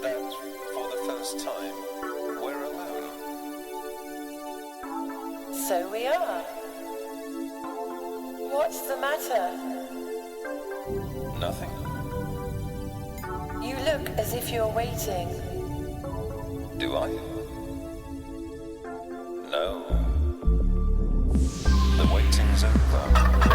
That for the first time, we're alone. So we are. What's the matter? Nothing. You look as if you're waiting. Do I? No. The waiting's over.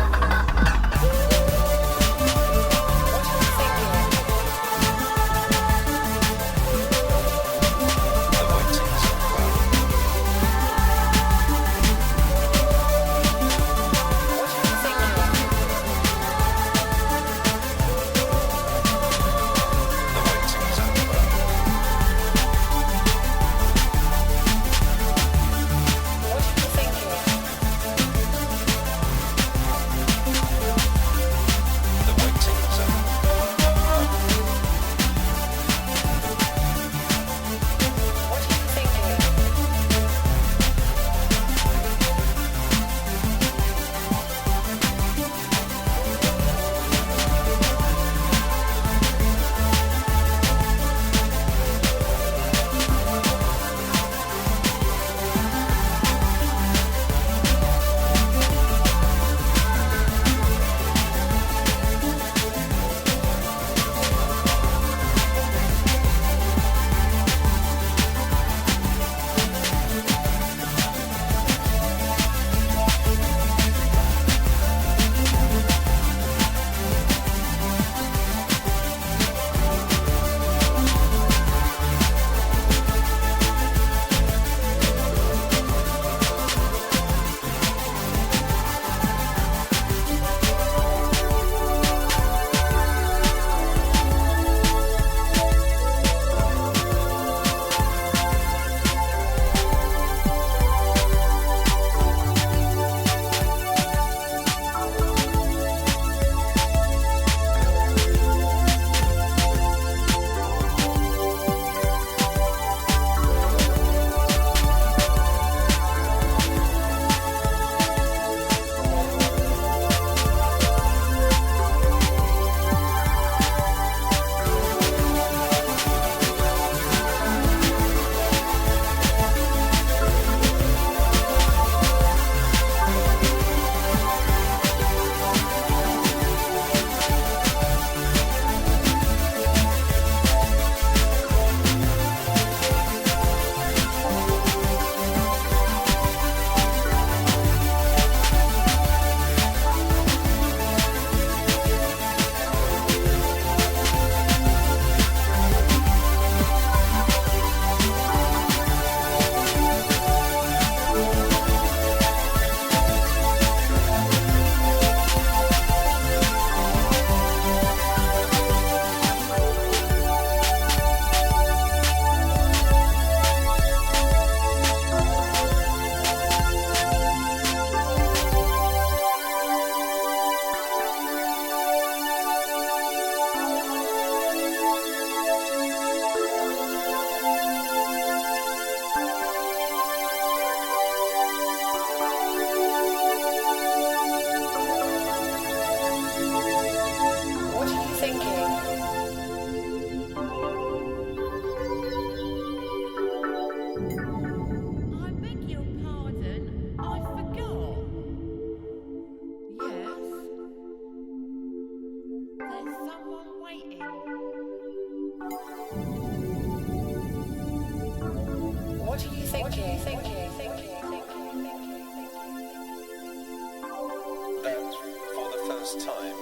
That for the first time,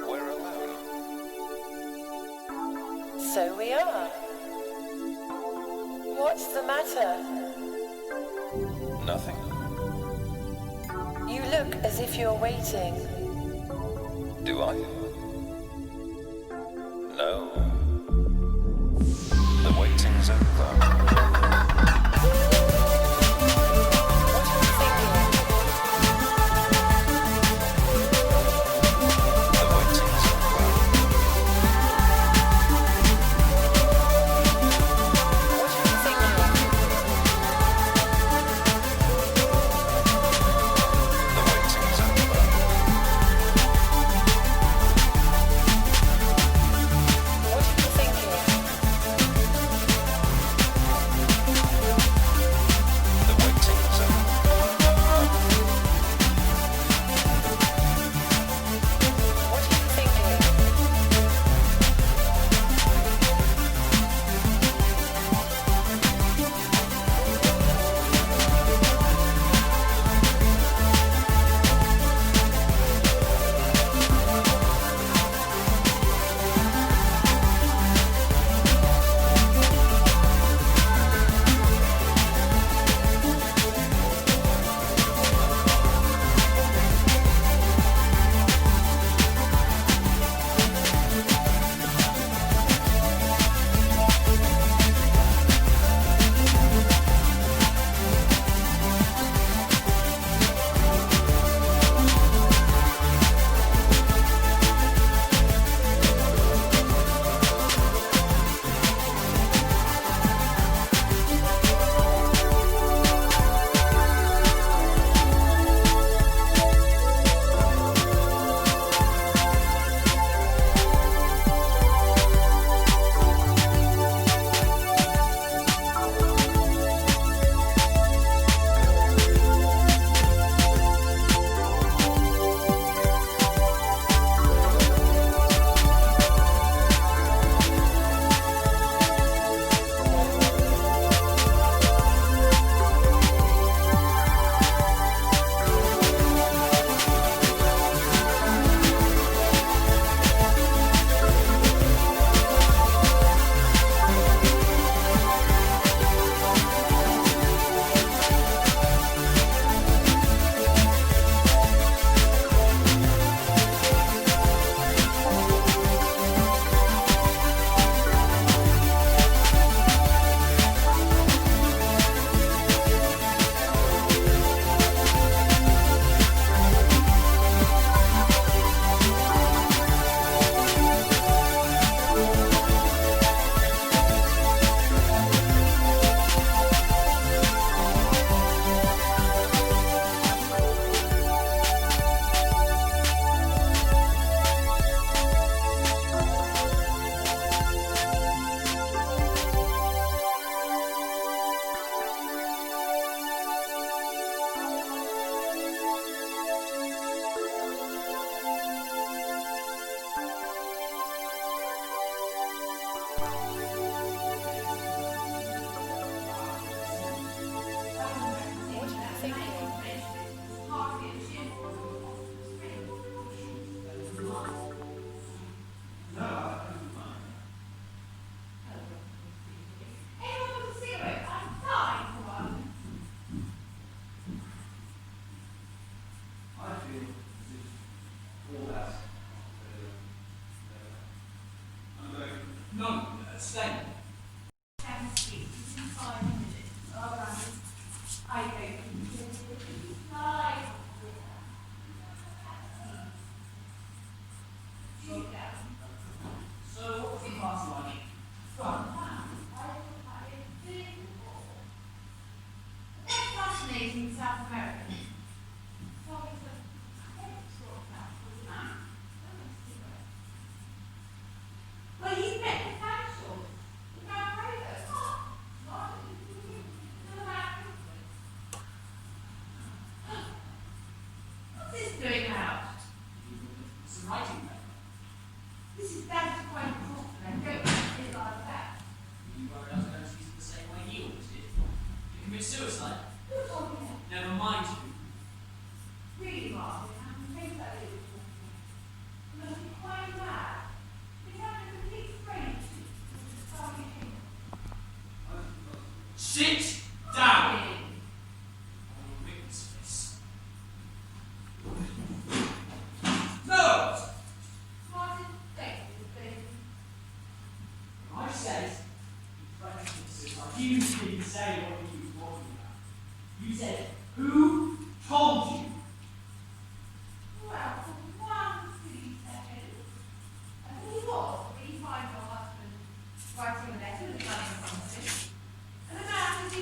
we're alone. So we are. What's the matter? Nothing. You look as if you're waiting. Do I? No. The waiting's over. Explain. Can speak in 5 minutes. All right. I don't lie. Sit down. So, what's the party like? From now, I will have it big before. That's fascinating in South America. So it's a sort of man. Well, he met the council. The man Raiders. What's this doing out? Some writing there. This is Dad's quite important. I don't feel like that. You worried I was going to use it the same way he always did. You commit suicide? Who's talking here? Never mind who. Really, Martin, I think that is important. You must be quite mad. It's having a complete strange to start getting. Sit down! I will witness this. No! Martin, thank you, baby. I said, you threatened to suicide. You didn't say what you were talking about. You said, who told you? Well, for 1 silly second, I think he was when you find your husband writing a letter with another something, and the man was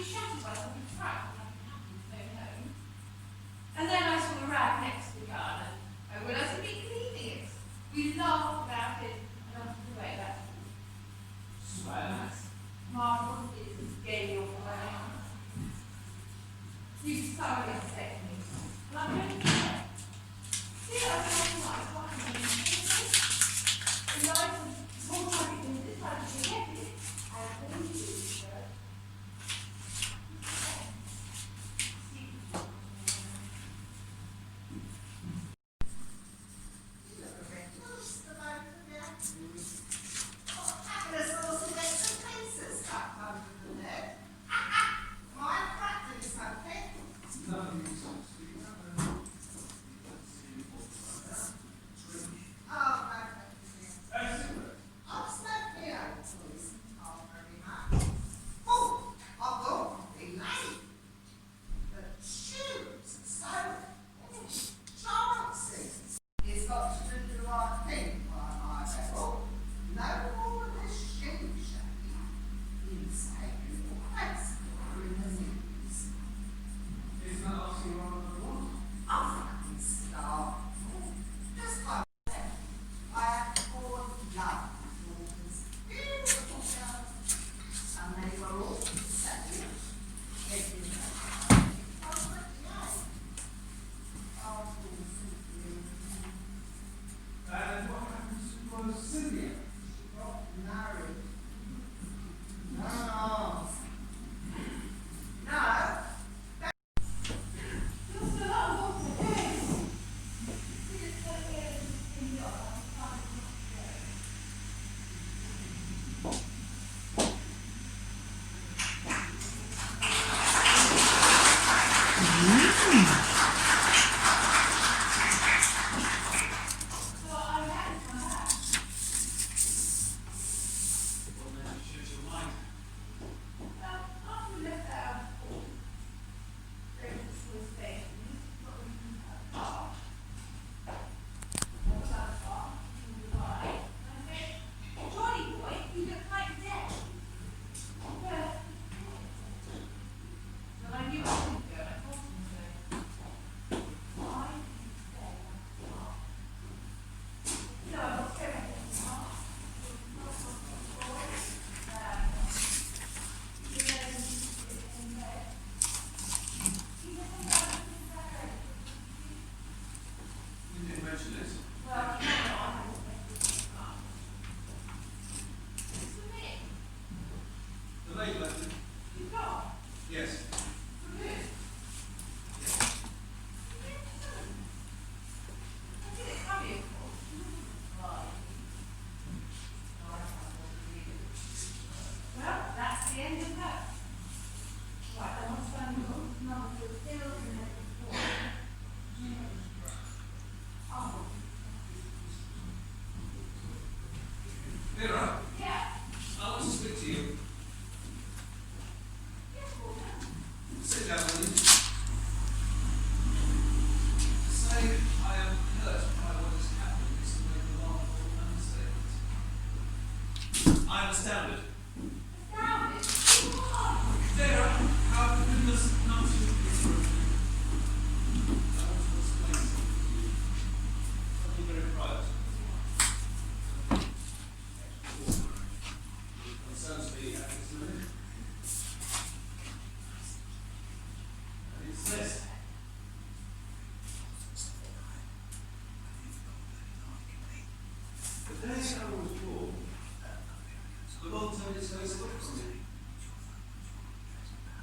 minutes goes away from me.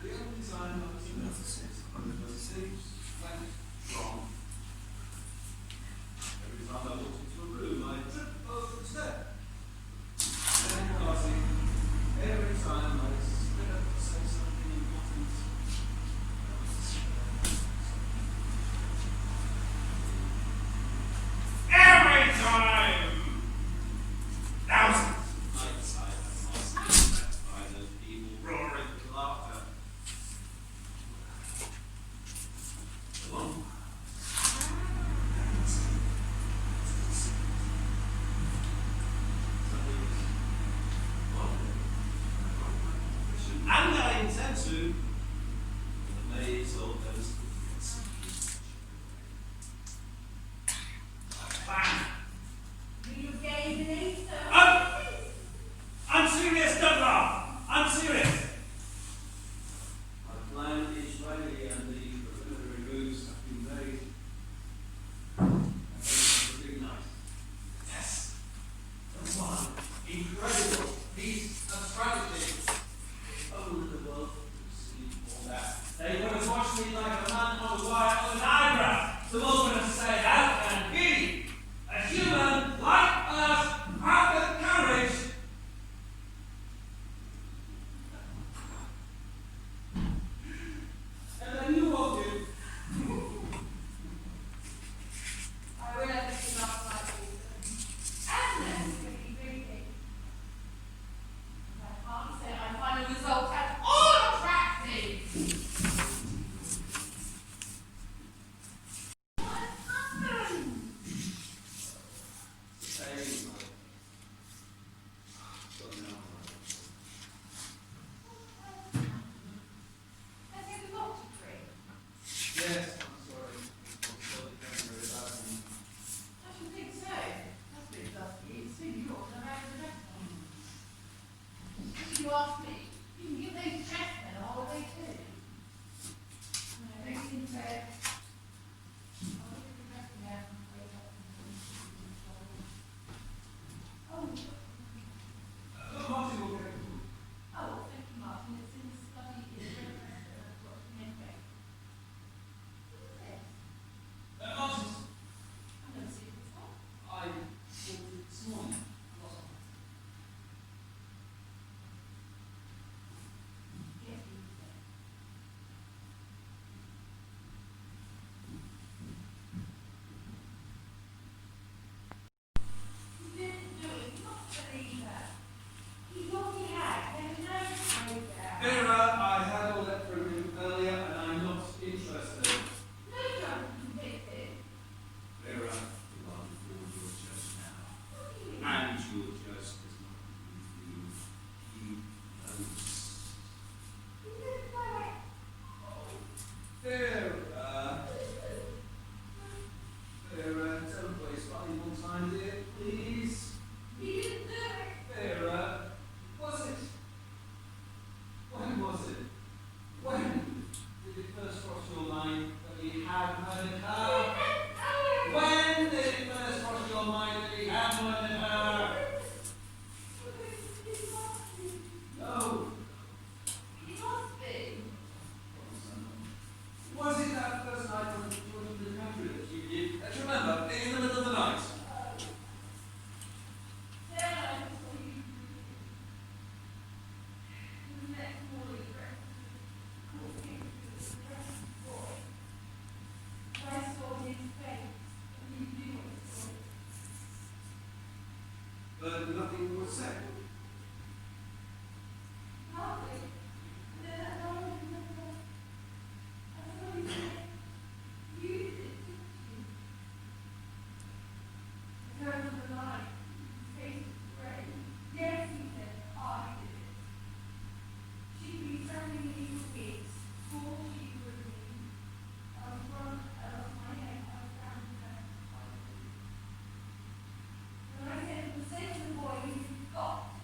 The only time I was in the six, went wrong. Every time I walked into a room, I tripped over the step. Then passing, every time I stood up to say something important, every time! Thousands of nights I have lost met by those people roaring with laughter. Come on. And I intend to, the maids all those plan. You gave me so. I'm serious, don't laugh. I'm serious. My plan is ready and the preliminary moves have been made. It's a big night. Yes. The one incredible piece of strategy. Only the world could see all that. They would have watched me like a man on the wire of an eyebrow. The world would have said, how can he, a human like us, have the courage? And I knew of you. I will never see last night, and then pretty drinking. I can't say I find the result at all attractive. What happened? Hey, but no. Has he got to drink? Yes, I'm sorry. I'm sorry, Henry, about me. I should think so. That's a bit dusty. It's too short and I have the rest on. If you ask me, you can give those chessmen a holiday too. No, don't seem fair. I'll look at the rest of them. Oh, Martin will get it. oh, thank you, Martin. It's in the study in the rest of the book. Anyway. What is this? Martin, I've never seen it before. I bought it this morning. Yes, you said. You didn't do it. You must believe that. He thought he had. There was no way there. Vera, I had all that from him earlier and I'm not interested. No drunk convicted. Vera, the one for your just now. What do you mean? And your just is not you. He knows. You didn't know it. Vera, Vera, don't waste valuable time, dear, please. You didn't do it. Vera, was it? When was it? When did it first cross your mind that he had murdered her? When did it first cross your mind that he had murdered her? No. He must be. Was it that first night on the country that you did? Do you remember, in the middle of the night? Then I saw you. The next morning, walking through the dress boy. I saw his face, and you knew it was. But nothing was said. Nothing. And then I don't remember. I saw you say, you did it, didn't you? I turned to the light. His face was grey. Yes, he said, I did it. She'd been telling me for weeks, before she would leave. I was run out of my head. I found her. When I said, for the sake of the boy, you've got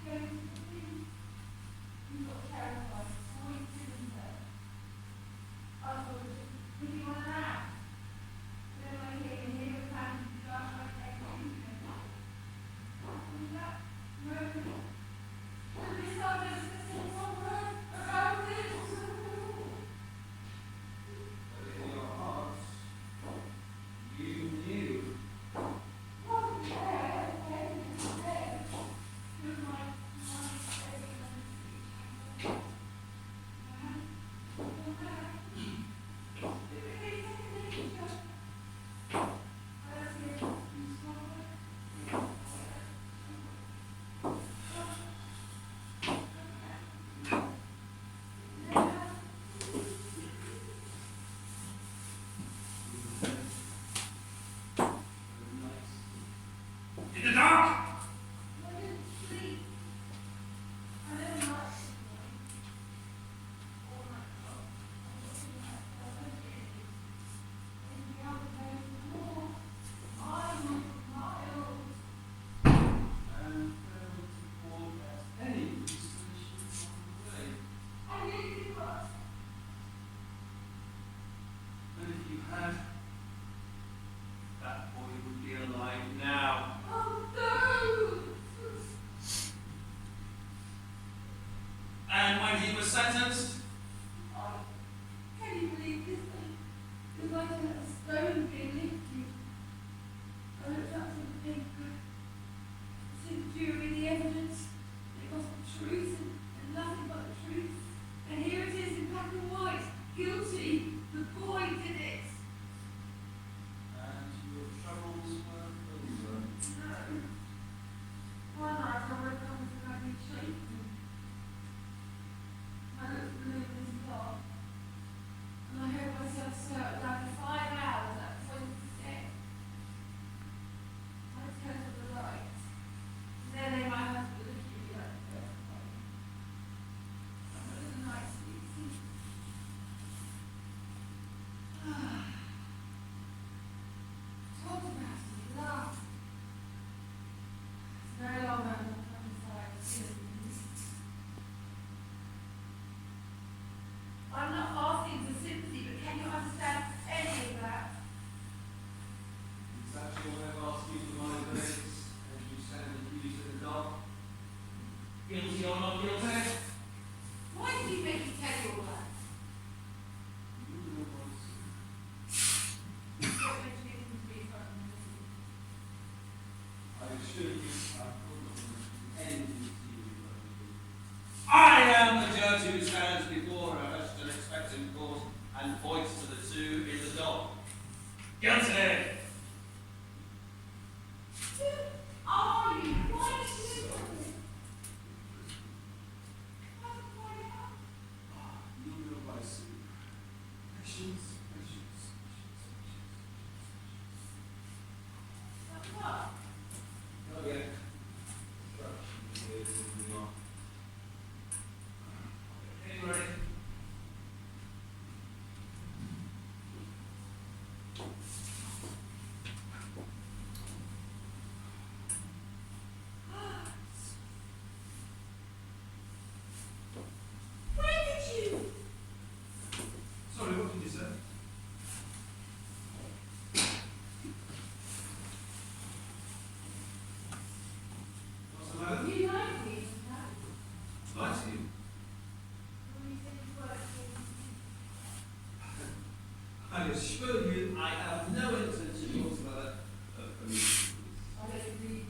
assure you, I have no intention whatsoever of committing. I don't really.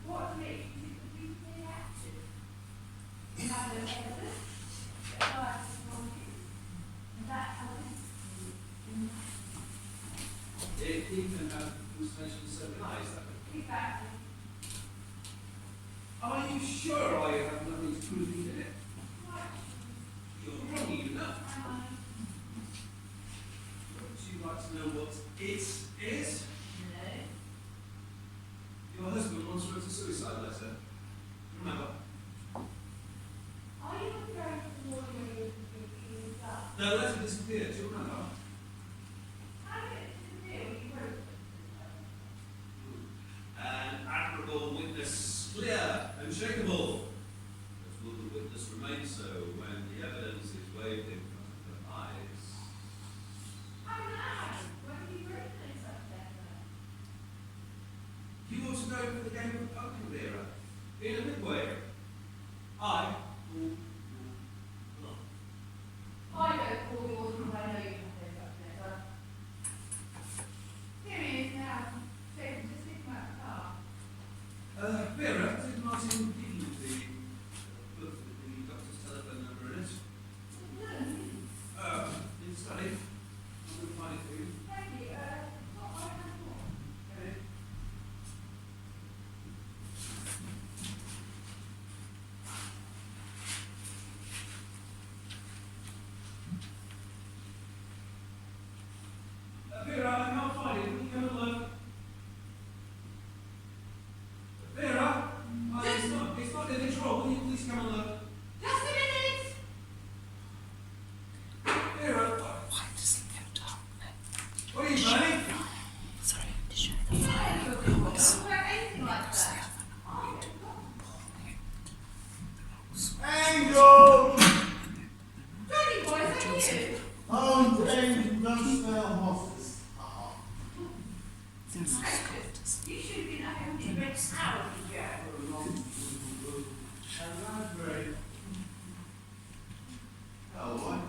What makes you completely active? You have no evidence. No access on you. And that's how it is. If he can have hallucinations, so can I, is that it? Exactly. Are you sure I have nothing to prove he did it? Right. You're wrong, you know. Am I? Would you like to know what it is? No. Your husband once wrote a suicide letter. Remember? Are you referring to the one where you were yourself? The letter disappeared, do you remember? How did it disappear when you wrote it? An admirable witness, clear, unshakable. But will the witness remain so when the evidence is waved in front of her eyes? How now? When did you write such letter? You ought to go for the game of poker, Vera. In a midway. I will not. I don't call yours because I know you have no such letter. Here he is now. So just think about the car. Vera, did Martin give you the book with the doctor's telephone number in it? No, he didn't. In study. I will find it for you. Thank you. What I have more. Okay. Vera, I can't find it. Will you have a look? Vera? It's not in the drawer. Will you please come and look? Just a minute! Vera? Why does it go dark now? What are you planning? Sorry, to show the Yeah, fire. I don't wear anything like Across the that. oven, Angel! Johnny boy, is that you? Oh, Angel, don't smell horses. there's no scooters. You should have been at home in red hour, Joe. Oh,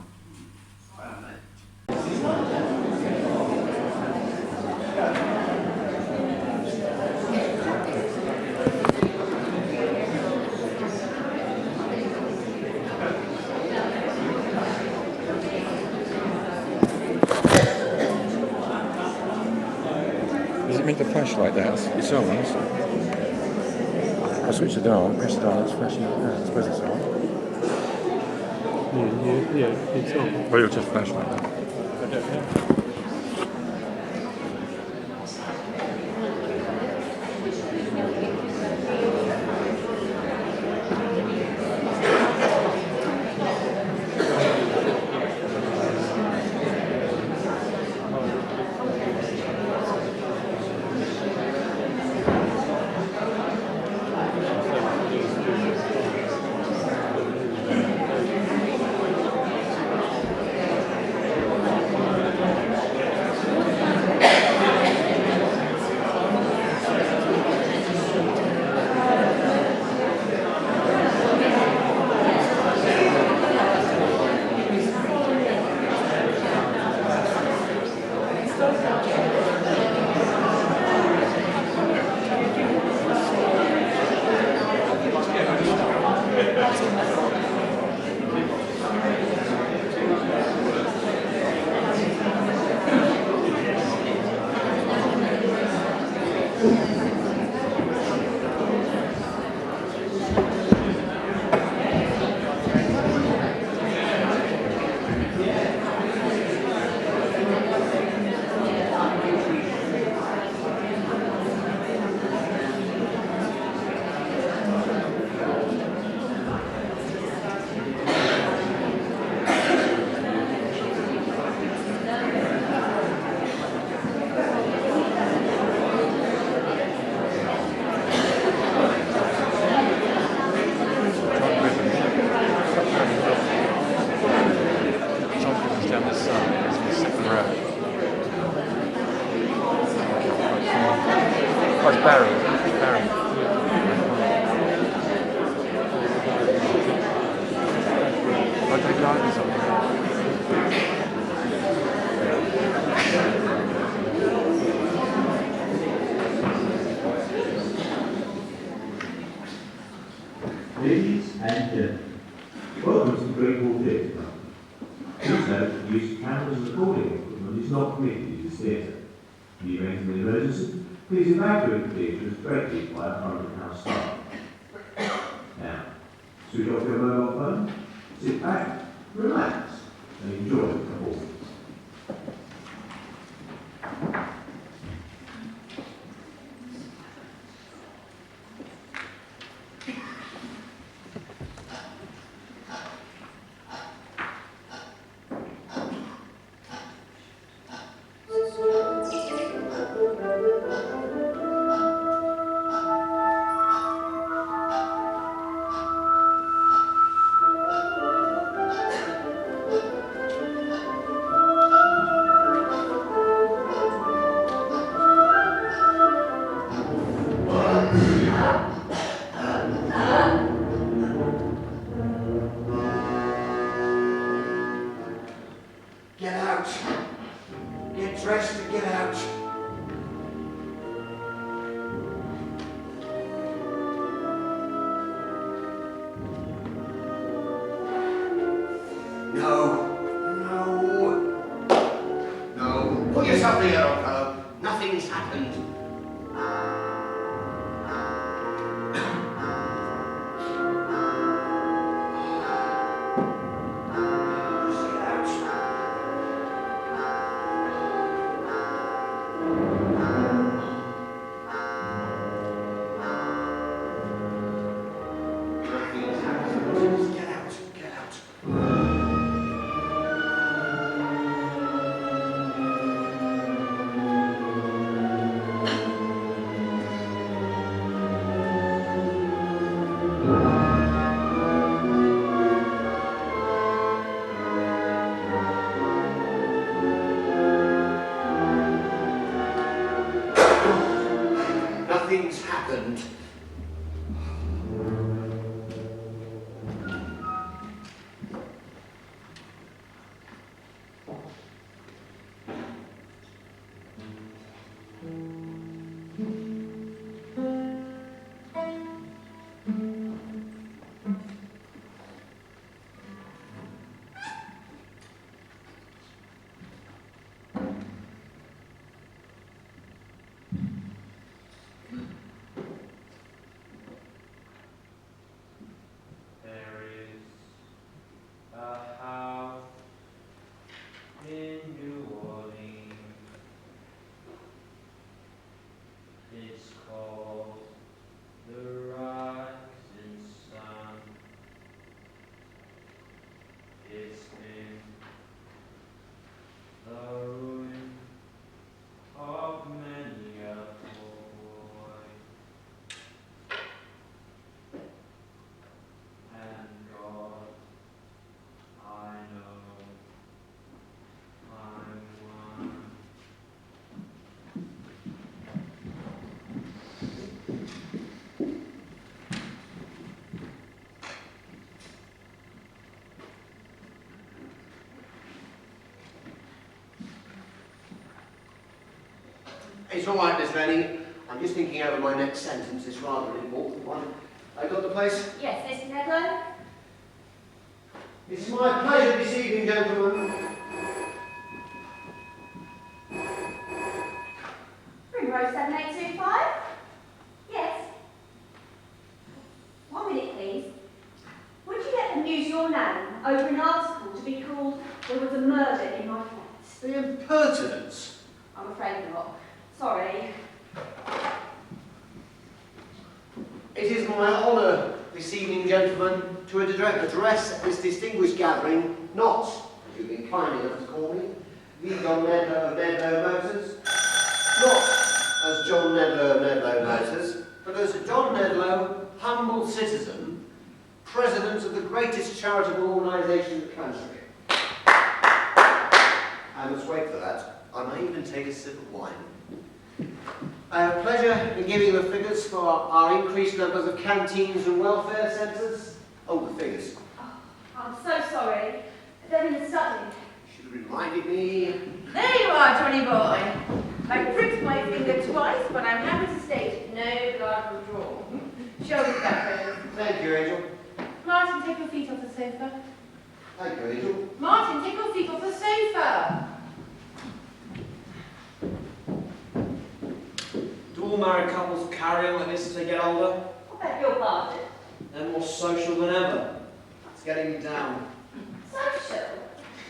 Does it make the flash like that? It's on. I'll switch it on, press it on, it's flashing. I suppose it's on. Yeah, it's on. Or it'll just flash like that. I don't know. Down this side, it's the second row. Oh, it's Barry. Barry. I'll take glasses on. and gentlemen, welcome to the Great Hall Theatre Company. Please note that the use of cameras and recording equipment is not permitted in this theatre. In the event of an emergency, please evacuate the theatre as directly by a front-of-house staff. Now, switch off your mobile phone, sit back, relax, and enjoy the performance. Get out. Get dressed and get out. No. Put yourself together, old fellow. Nothing's happened. Nothing's happened. It's all right, Miss Rennie. I'm just thinking over my next sentence. It's rather an important one. I got the place? Yes, Mr. Nedlow? It's my pleasure this evening, gentlemen. Primrose 7825? Yes. 1 minute, please. Would you let them use your name over an article to be called "There was a murder in my flat"? The impertinence. I'm afraid not. Sorry. It is my honour this evening, gentlemen, to address this distinguished gathering, not, as you've been kind enough to call me, the John Nedlow of Nedlow Motors, not as John Nedlow of Nedlow Motors, but as John Nedlow, humble citizen, president of the greatest charitable organisation in the country. I must wait for that. I may even take a sip of wine. I have pleasure in giving the figures for our increased numbers of canteens and welfare centres. Oh, the figures. Oh, I'm so sorry. They're in the study. You should have reminded me. There you are, Johnny boy. I pricked my finger twice, but I'm happy to state no blood was drawn. Show me that, President. Thank you, Angel. Martin, take your feet off the sofa. Thank you, Angel. Martin, take your feet off the sofa. Do all married couples carry on like this as they get older? I beg your pardon. They're more social than ever. It's getting me down. Social?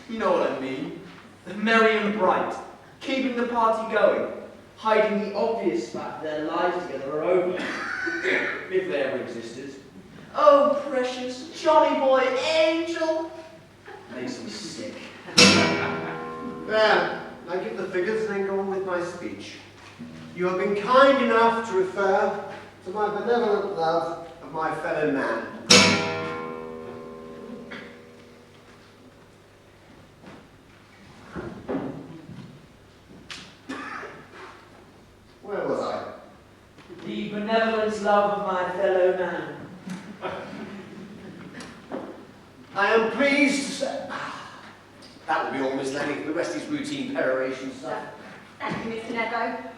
You know what I mean. They're merry and bright, keeping the party going, hiding the obvious fact their lives together are over. If they ever existed. Oh, precious Johnny boy angel! Makes me sick. There, I give the figures and then go on with my speech. You have been kind enough to refer to my benevolent love of my fellow man. Where was I? The benevolent love of my fellow man. I am pleased to say... That will be all, Miss Lenny. The rest is routine peroration stuff. Thank you, Mr. Nedlow.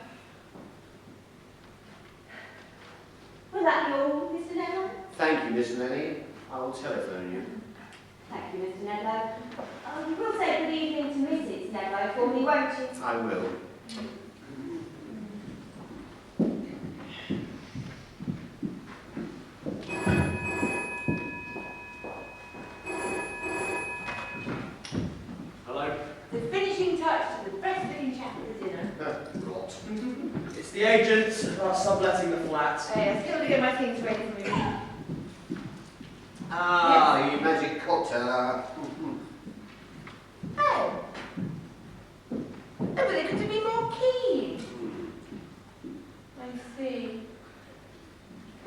Was that all, Mr. Nedlow? Thank you, Miss Lenny. I will telephone you. Thank you, Mr. Nedlow. Oh, you will say good evening to Mrs. Nedlow for me, won't you? I will. Hello? The finishing touch to the best-looking chap at the dinner. Rot. It's the agents who are subletting the flat. Hey, I still to get my things ready for you. Ah, you magic cocktail. Oh. Oh, but they could have been more keen. I see.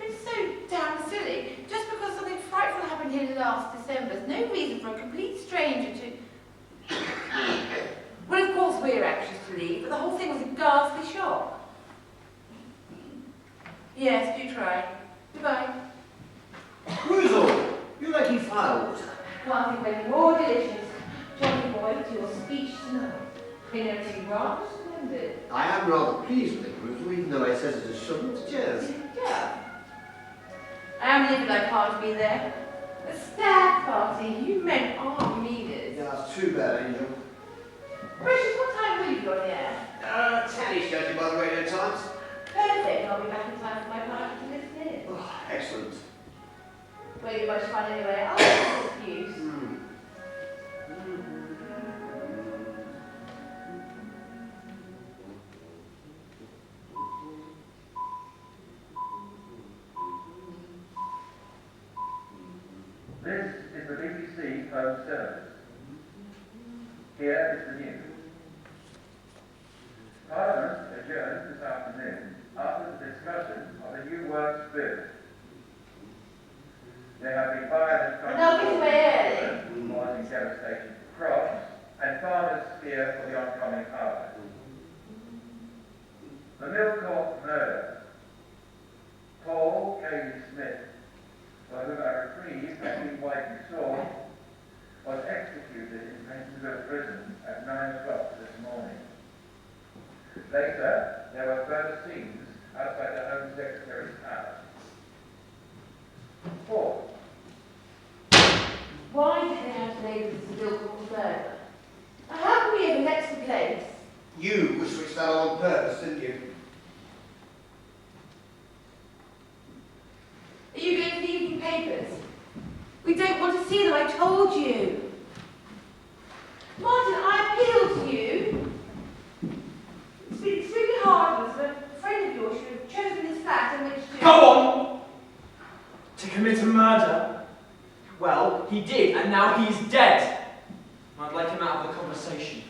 It's so damn silly. Just because something frightful happened here last December, there's no reason for a complete stranger to... Well, of course we're anxious to leave, but the whole thing was a ghastly shock. Yes, do try. Goodbye. Cruisel, you're making firewater. Can't think of any more delicious. Johnny boy, to your speech tonight. Dinner to rather splendid. I am rather pleased with it, Cruisel, even though it says it shouldn't. Cheers. Yeah. I am livid I can't be there. A stag party, you men aren't leaders. Yeah, that's too bad, Angel. Precious, what time will you be on the air? 10-ish, judging by the Radio Times. Perfect, I'll be back in time for my party to listen in. Oh, excellent. Won't be much fun anyway, I'll have an excuse. This is the BBC Home Service. Here is the news. Parliament adjourned this afternoon after the discussion of the New Works Bill. There have been violent causing devastation for crops and farmers fear for the oncoming harvest. The Millcourt murder. Paul Cayley Smith, for whom a reprieve had been widely sought, was executed in Pentonville Prison at 9 o'clock this morning. Later, there were further scenes outside the Home Secretary's house. 4. Why did they have to label this a Millcourt murder? How can we ever let the place? You switched that on purpose, didn't you? Are you going to the evening papers? We don't want to see them, I told you. Martin, I appeal to you. It's been extremely hard for us, but a friend of yours should have chosen this flat in which to... Go on! To commit a murder? Well, he did, and now he's dead. I'd like him out of the conversation.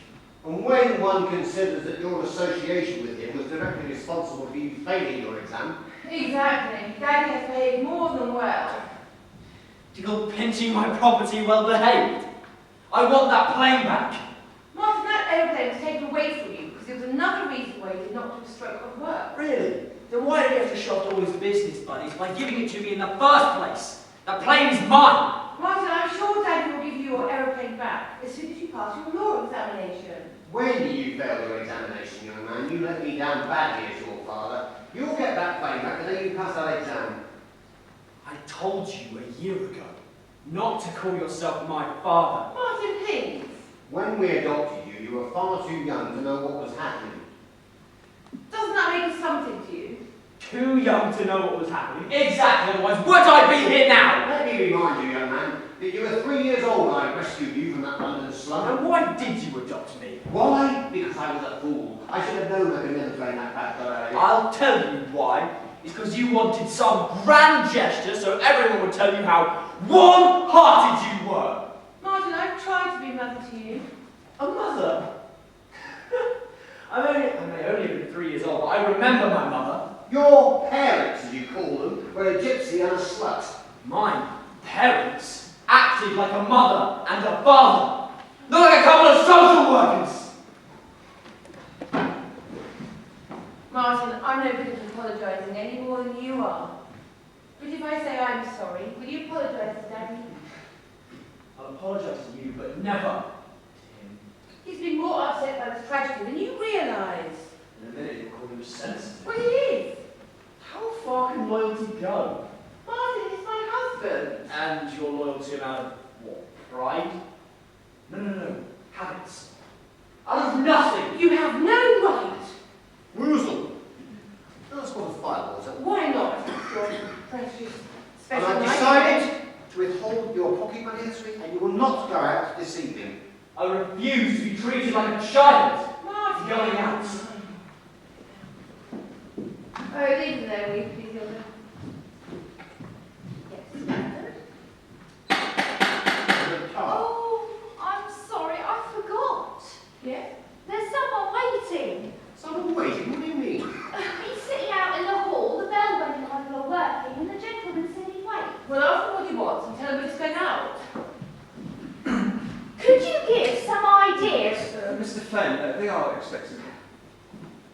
And when one considers that your association with him was directly responsible for you failing your exam... Exactly. Daddy has behaved more than well. To go pinching my property well behaved. I want that plane back. Martin, that aeroplane was taken away from you because there was another reason why you did not do a stroke of work. Really? Then why did he have to shove all his business buddies by giving it to me in the first place? That plane is mine! Martin, I'm sure Daddy will give you your aeroplane back as soon as you pass your law examination. When you failed your examination, young man, you let me down badly as your father. You'll get that plane back and then you pass that exam. I told you a year ago. not to call yourself my father. Martin, please. When we adopted you, you were far too young to know what was happening. Doesn't that make something to you? Too young to know what was happening. Exactly, otherwise would I be here now? Let me remind you, young man, that you were 3 years old when I rescued you from that London slum. And why did you adopt me? Why? Because I was a fool. I should have known I could never train that bad fellow. I'll tell you why. It's because you wanted some grand gesture so everyone would tell you how warm-hearted you were. Martin, I've tried to be a mother to you. A mother? I may only have been 3 years old, but I remember my mother. Your parents, as you call them, were a gypsy and a slut. My parents acted like a mother and a father, not like a couple of social workers. Martin, I'm no good at apologising any more than you are. But if I say I'm sorry, will you apologise to Daddy? I'll apologise to you, but never to him. He's been more upset by this tragedy than you realise. In a minute, you'll call him sensitive. Well, he is. How far can loyalty go? Martin, he's my husband. And your loyalty out of what? Pride? No. Habits. Out of nothing. You have no right. Woozle! That's what a firewater. Why not? Your precious And special I've night. decided to withhold your pocket money this week, and you will not go out this evening. I refuse to be treated like a child. Martin. Going out. Oh, leave them there, will you, please, Hilda? Yes, Mother. Oh, I'm sorry, I forgot. Yeah? There's someone waiting. Someone waiting? What do you mean? He's sitting out in the hall, the bell went while we were working, and the gentleman said he'd wait. Well, ask him what he wants and tell him it's going out. Could you give some ideas? Mr. Fenn, they are expecting me.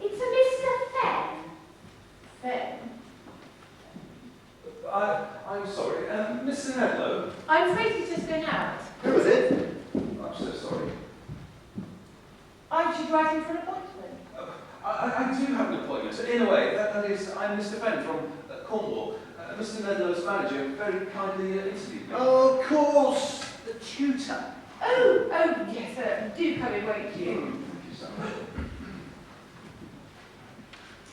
It's a Mr. Fenn. Fair. I'm sorry, Mr. Nedlow. I'm afraid he's just going out. Who is it? I'm so sorry. I should write him for an appointment. I do have an appointment. In a way, that is, I'm Mr. Fenn from Cornwall. Mr. Nedlow's manager very kindly interviewed me. Oh, of course, the tutor. Oh, yes, do come in, won't you? Thank you so much.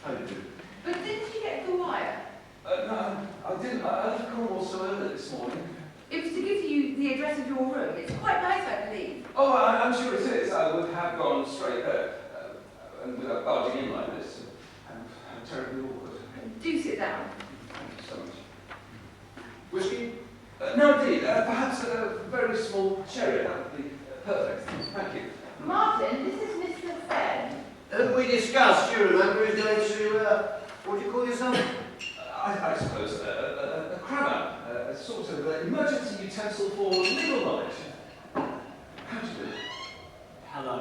How do you do? But didn't you get the wire? No, I didn't. I left Cornwall so early this morning. It was to give you the address of your room. It's quite nice, I believe. Oh, I'm sure it is. I would have gone straight there. And without barging in like this, I'm terribly awkward. Do sit down. Thank you so much. Whiskey? No, indeed. Perhaps a very small cherry. That would be perfect. Thank you. Martin, this is Mr. Fenn. We discussed, you remember, who's going to, what do you call yourself? I suppose a crammer, a sort of emergency utensil for legal knowledge. How do you do? Hello.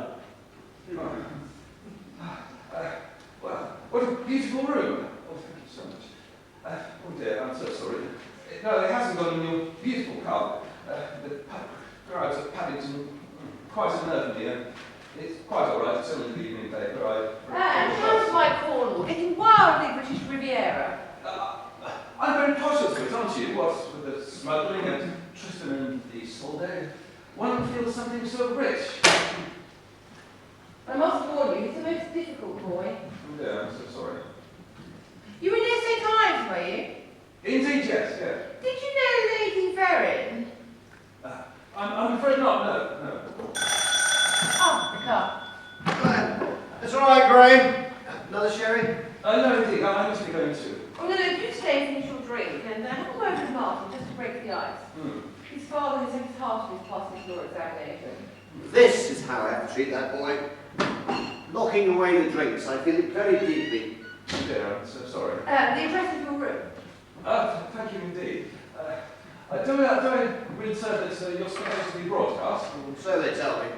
Well, what a beautiful room. Oh, thank you so much. Oh dear, I'm so sorry. No, it hasn't gone in your beautiful carpet. The crowds at Paddington quite unnerved me. It's quite all right. It's only the evening paper. And how's my Cornwall? Getting wildly British Riviera. I'm very partial to it, aren't you? What with the smuggling and Tristan and the East day, one feels something so rich. I must warn you, he's the most difficult boy. Oh dear, I'm so sorry. You were near St. Ives, were you? Indeed, yes. Did you know Lady Verrin? I'm afraid not. No. Oh, the car. That's all right, Graham. Another sherry? No, indeed. I must be going to. Oh, no, do stay and finish your drink, and have a word with Martin, just to break the ice. His father has his heart in his passing law examination. This is how I have to treat that boy. Locking away the drinks, I feel it very deeply. Oh dear, I'm so sorry. The address of your room. Thank you indeed. Do I read, sir, that you're supposed to be broadcast? So they tell me.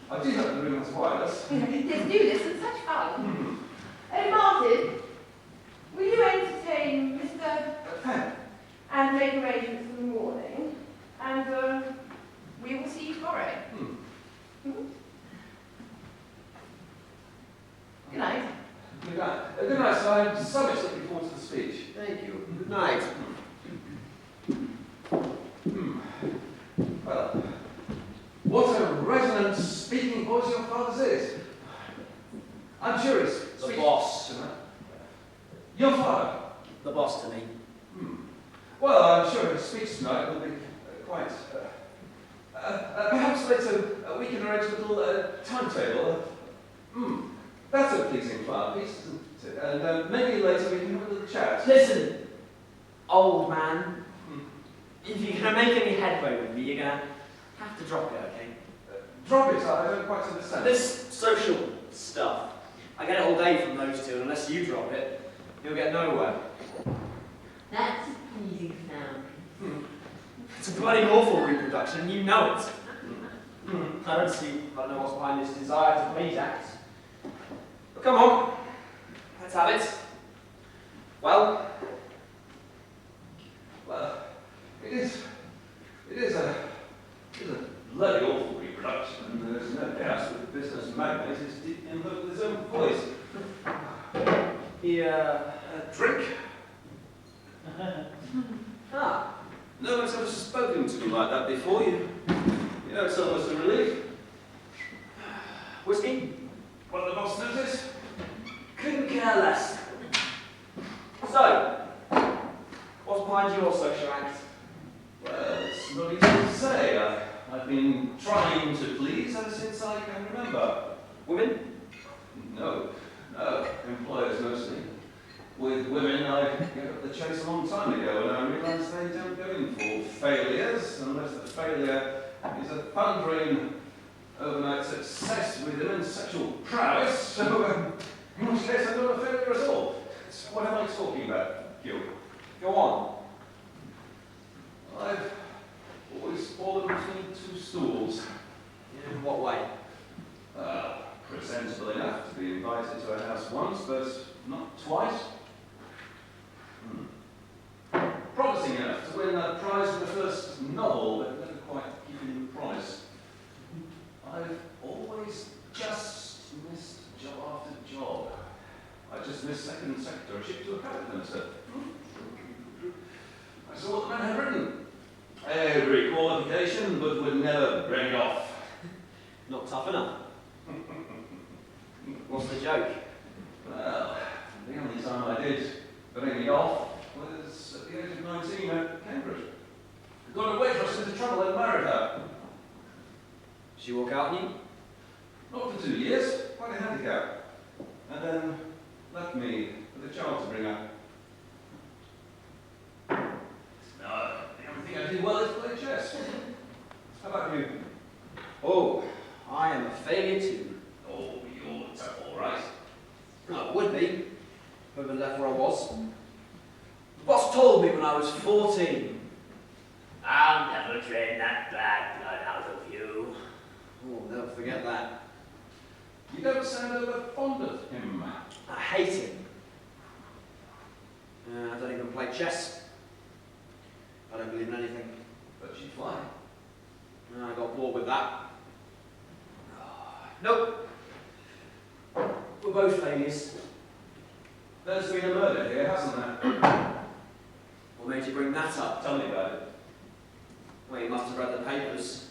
I do hope the room has wireless. Let's do this, it's such fun. Martin, will you entertain Mr. Fenn? And make arrangements for the morning, and we will see you tomorrow. Good night. Good night. Good night, sir. I'm so much looking forward to the speech. Thank you. Good night. I'm curious. The Speak boss. to me. Your father? The boss to me. Well, I'm sure his speech tonight will be quite... perhaps later we can arrange a little timetable. That's a pleasing plan, isn't it? And maybe later we can have a little chat. Listen, old man. If you're going to make any headway with me, you're going to have to drop it, okay? Drop it, I don't quite understand. This social stuff, I get it all day from those two, and unless you drop it, you'll get nowhere. That's a pleasing sound. It's a bloody awful reproduction, and you know it. I don't know what's behind this desire to please act. But come on, let's have it. Well, it is a bloody awful reproduction, and there's no doubt that the business magnate is deep in love with his own voice. Drink? No one's ever spoken to me like that before. You know, it's almost a relief. Whiskey? What the boss notice? Couldn't care less. So, what's behind your social act? Well, it's not easy to say. I've been trying to please ever since I can remember. Women? No. Employers mostly. With women, I gave up the chase a long time ago, and I realised they don't go in for failures, unless the failure is a thundering overnight success with immense sexual prowess, so in which case I'm not a failure at all. So what am I talking about, Gil? Go on. I've always fallen between two stools. In what way? Presentable enough to be invited to a house once, but not twice. Promising enough to win a prize for the first novel, but never quite given the prize. I've always just missed job after job. I just missed second secretaryship to a cabinet minister. I saw what the man had written. Every qualification, but would never bring it off. Not tough enough. What's the joke? Well, the only time I did bring it off was at the age of 19 at Cambridge. I got a waitress into trouble and married her. Did she walk out on you? Not for 2 years, quite a handicap. And then left me with a child to bring up. No, the only thing I do well is play chess. How about you? Oh, I am a failure too. Oh, you're all right. No, it would be, if I had left where I was. The boss told me when I was 14. I'll never drain that bad blood out of you. Oh, I'll never forget that. You don't sound over fond of him. I hate him. I don't even play chess. I don't believe in anything. But you fly. I got bored with that. Nope. We're both failures. There's been a murder here, hasn't there? What made you bring that up? Tell me about it. Well, you must have read the papers.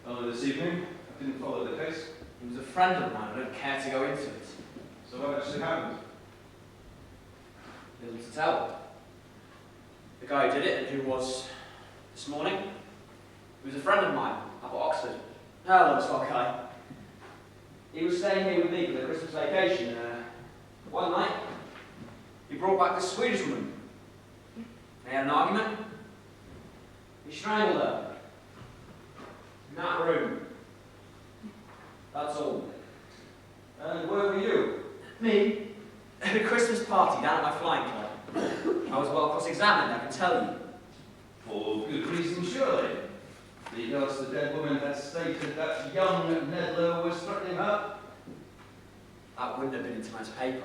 Only this evening. I didn't follow the case. He was a friend of mine. I don't care to go into it. So what actually happened? Little to tell. The guy who did it, and who was this morning, he was a friend of mine up at Oxford. Hello, Scott guy. He was staying here with me for the Christmas vacation. One night, he brought back this Swedish woman. They had an argument. He strangled her. In that room. That's all. And where were you? Me? At a Christmas party down at my flying club. I was well cross-examined, I can tell you. For good reason, surely. Because the dead woman had stated that young Nedlow was threatening her. That wouldn't have been in tonight's paper.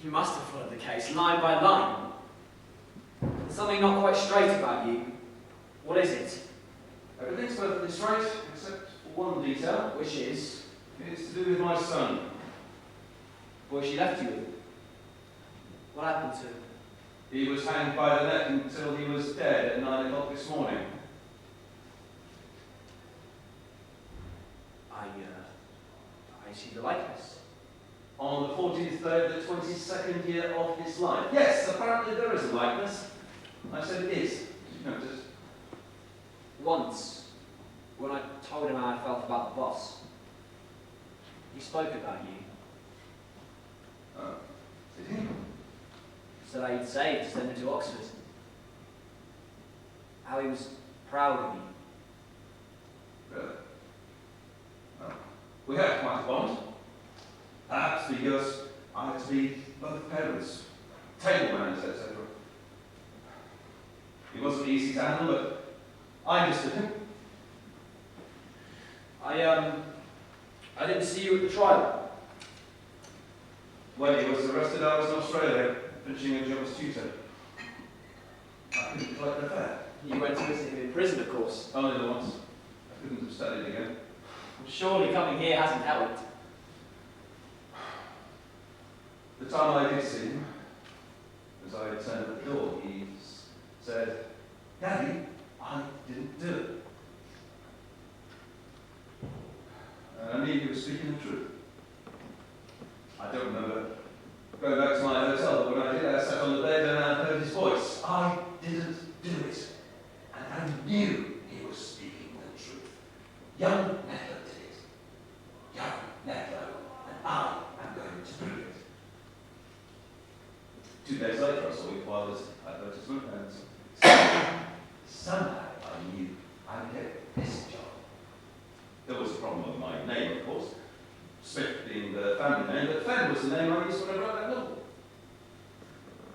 You must have followed the case line by line. There's something not quite straight about you. What is it? Everything's perfectly straight, except for one detail. Which is? It's to do with my son. The boy she left you with. What happened to him? He was hanged by the neck until he was dead at 9 o'clock this morning. I see the likeness. 40th day of the 22nd year of his life. Yes, apparently there is a likeness. I said it is. Did you notice? Once, when I told him how I felt about the boss, he spoke about you. Oh, did he? Said how you'd saved to send him to Oxford. How he was proud of you. Really? Well, we had quite a bond. Perhaps because I had to be both parents, table manners, etc. He wasn't easy to handle, but I understood him. I didn't see you at the trial. When he was arrested, I was in Australia, finishing a job as tutor. I couldn't collect the fare. You went to visit him in prison, of course. Only the once. I couldn't have studied again. Well, surely coming here hasn't helped. The time I did see him, as I turned at the door, he said, "Daddy, I didn't do it." And I knew he was speaking the truth. I don't remember going back to my hotel, but when I did, I sat on the bed and I heard his voice. I didn't do it. And I knew he was speaking the truth. Young Nedlow did it. Young Nedlow. And I am going to prove it. 2 days later, I saw your father's advertisement, and somehow I knew I'd get this job. There was a problem with my name, of course. Smith being the family name, but Fenn was the name I used when I wrote that novel.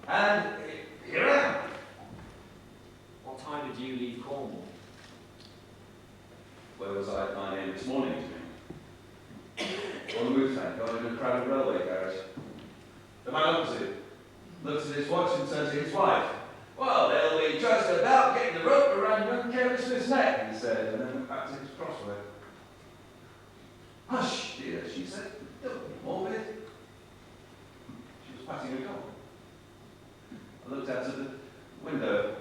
And here I am. What time did you leave Cornwall? Where was I at 9 a.m. this morning, do you mean? On the move, thank God, in a crowded railway carriage. The man opposite looked at his watch and turned to his wife. "Well, they'll be just about getting the rope around young Kerry Smith's neck," he said, and then went back to his crossword. "Hush, dear," she said. "Don't be morbid." She was patting her dog. I looked out of the window.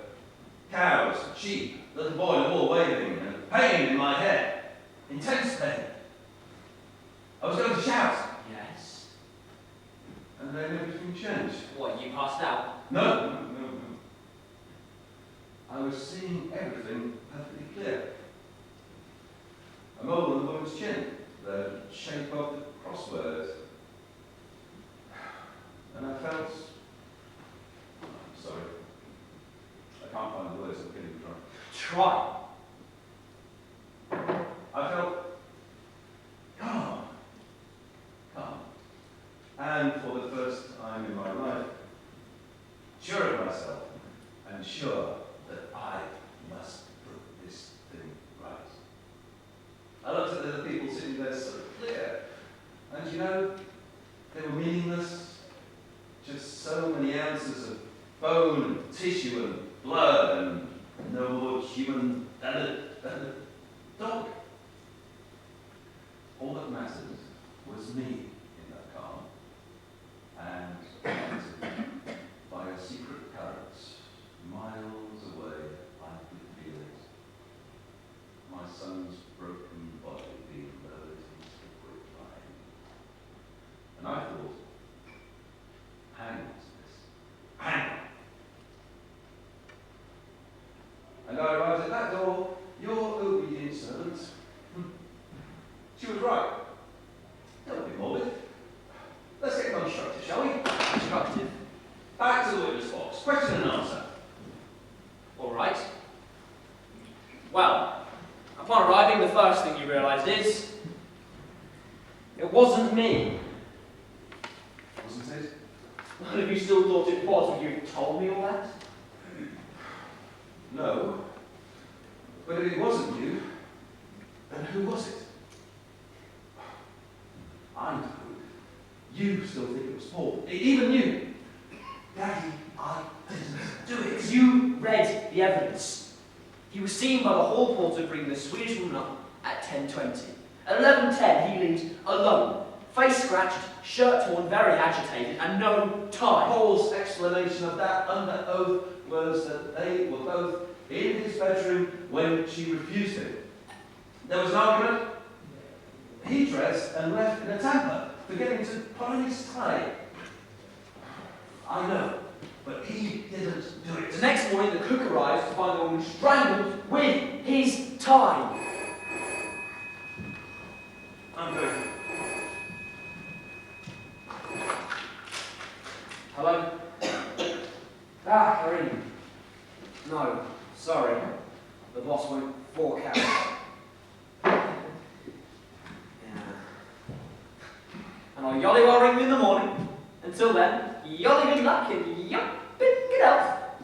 Cows, sheep, little boy in the wall waving, and pain in my head. Intense pain. I was going to shout. Yes. And then everything changed. What, you passed out? No. I was seeing everything perfectly clear. A mole on the woman's chin, the shape of the crossword. And I felt... I'm sorry. I can't find the words, I'm getting drunk. Try. I felt calm. And for the first time in my life, sure of myself, and sure that I must put this thing right. I looked at the other people sitting there so clear, and you know, they were meaningless, just so many ounces of bone and tissue and blood, and no more human than a dog. All that mattered was me in that calm, and connected by a secret current, miles away, I could feel it. My son's broken body being lowered into the quicklime. And I thought, hang on to this. Hang on. And I arrived at that door, your obedient servant. She was right. Don't be morbid. Let's get constructive, shall we? Constructive. Back to the witness box. Question and answer. All right. Well, upon arriving, the first thing you realised is... it wasn't me. Wasn't it? Well, if you still thought it was, would you have told me all that? No. But if it wasn't you, then who was it? I know. You still think it was Paul. Even you. Daddy, I didn't do it. You read the evidence. He was seen by the hall porter bringing the Swedish woman up at 10:20. At 11:10, he leaves alone, face scratched, shirt torn, very agitated, and no tie. Paul's explanation of that under oath was that they were both in his bedroom when she refused him. There was an argument. He dressed and left in a temper. forgetting to put on his tie. I know, but he didn't do it. The next morning, the cook arrives to find the woman strangled with his tie. I'm good. Hello? Ah, Kareem. No, sorry. The boss won't fork out. Yeah. And I'll jolly well ring me in the morning. Until then, jolly good luck and yup, it up.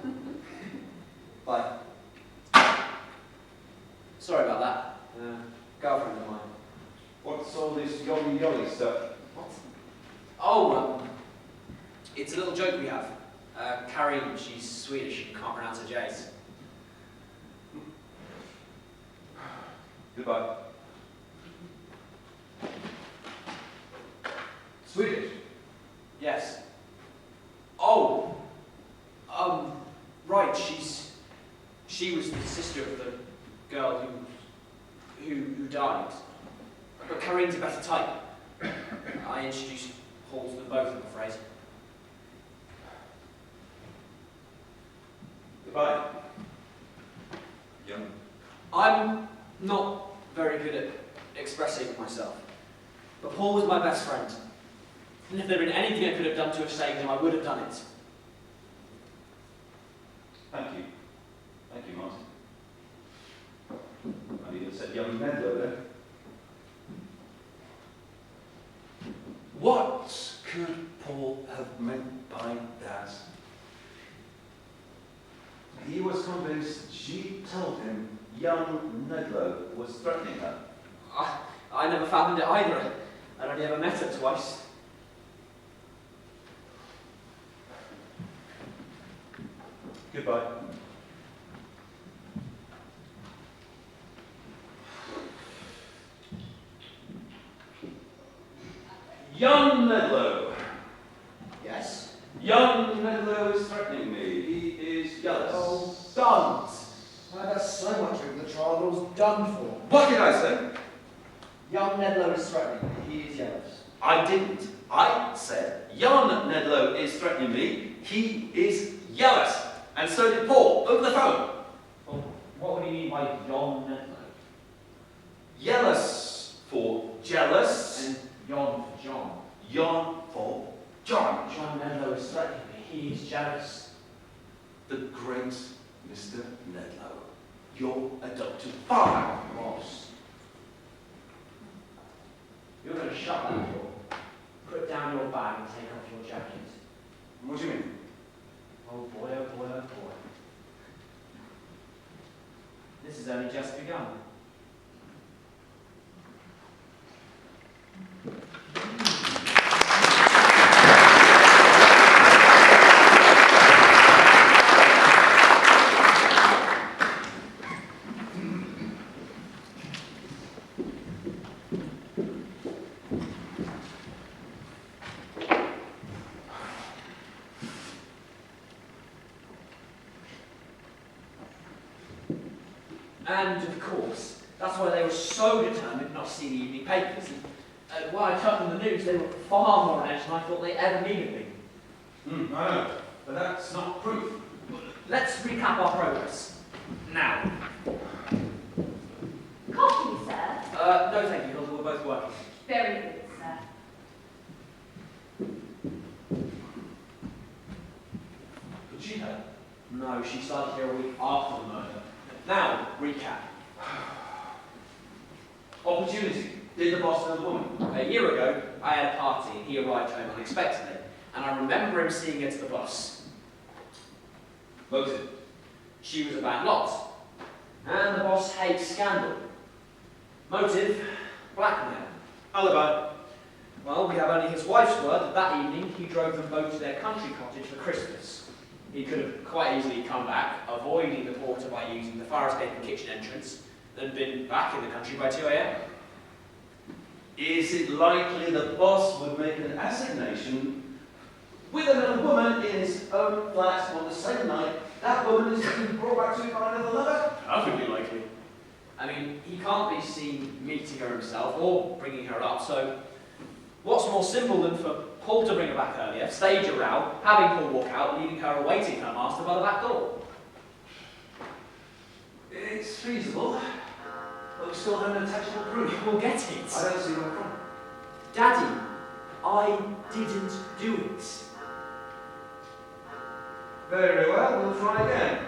Bye. Sorry about that. Girlfriend of mine. What's all this yolly stuff? What? Oh, it's a little joke we have. Kareem, she's Swedish and can't pronounce her J's. Goodbye. Swedish? Yes. Oh. Right, she was the sister of the girl who died. But Kareem's a better type. I introduced Paul to them both, I'm afraid. Goodbye. Young. I'm not very good at expressing myself. But Paul was my best friend. And if there had been anything I could have done to have saved him, I would have done it. Thank you. Thank you, Martin. I even said young Medlow there. What could Paul have meant by that? He was convinced she told him young Medlow was threatening her. I never fathomed it either. I'd only ever met her twice. Goodbye. Young Medlow. Yes? Young Medlow is threatening me. He is jealous. Oh, don't! I've had so much of the trial I was done for. What did I say? Young Nedlow is threatening me. He is jealous. I didn't. I said, young Nedlow is threatening me. He is jealous. And so did Paul, over the phone. Well, what would he mean by Jon Nedlow? Jealous for jealous. And Jon for John. Jon for John. Jon Nedlow is threatening me. He is jealous. The great Mr. Nedlow. Your adopted father. Ross. You're going to shut that door, put down your bag and take off your jacket. What do you mean? Oh boy, oh boy, oh boy. This has only just begun. And of course, that's why they were so determined not to see the evening papers. And when I told them the news, they were far more on edge than I thought they ever needed me. I know, but that's not proof. Let's recap our progress. Now. Coffee, sir. No thank you, Hilda, we're both working. Very good, sir. Could she have? No, she started here a week after the murder. Now, recap. Opportunity. Did the boss know the woman? A year ago, I had a party and he arrived home unexpectedly. And I remember him seeing her to the bus. Motive. She was a bad lot. And the boss hates scandal. Motive, blackmail. Alibi. Well, we have only his wife's word that that evening he drove them both to their country cottage for Christmas. He could have quite easily come back, avoiding the porter by using the fire escape and kitchen entrance, and been back in the country by 2 a.m. Is it likely the boss would make an assignation with another woman in his own flat on the same night? That woman is to be brought back to him by another lover? Perfectly likely. I mean, he can't be seen meeting her himself or bringing her up, so What's more simple than for Paul to bring her back earlier, stage a row, having Paul walk out, leaving her awaiting her master by the back door? It's feasible, but we still haven't tangible proof. We'll get it. I don't see where from. Daddy, I didn't do it. Very well, we'll try again.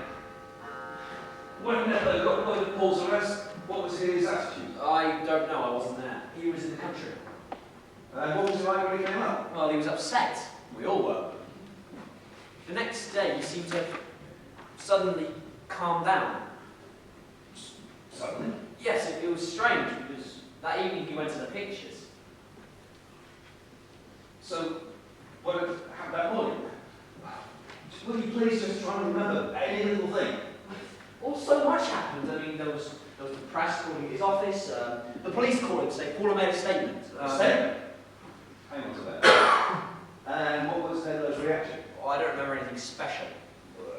When Nedlow got word of Paul's arrest, what was his attitude? I don't know, I wasn't there. He was in the country. And what was he like when he came up? Well, he was upset. We all were. The next day, he seemed to suddenly calm down. Suddenly? Yes, it was strange, because that evening he went to the pictures. So, what had happened that morning? Will you please just try and remember any little thing? Well, so much happened. I mean, there was the press calling his office, the police called him, saying Paula made a statement. A statement? Hang on to that. And what was Nedlow's reaction? Oh, I don't remember anything special.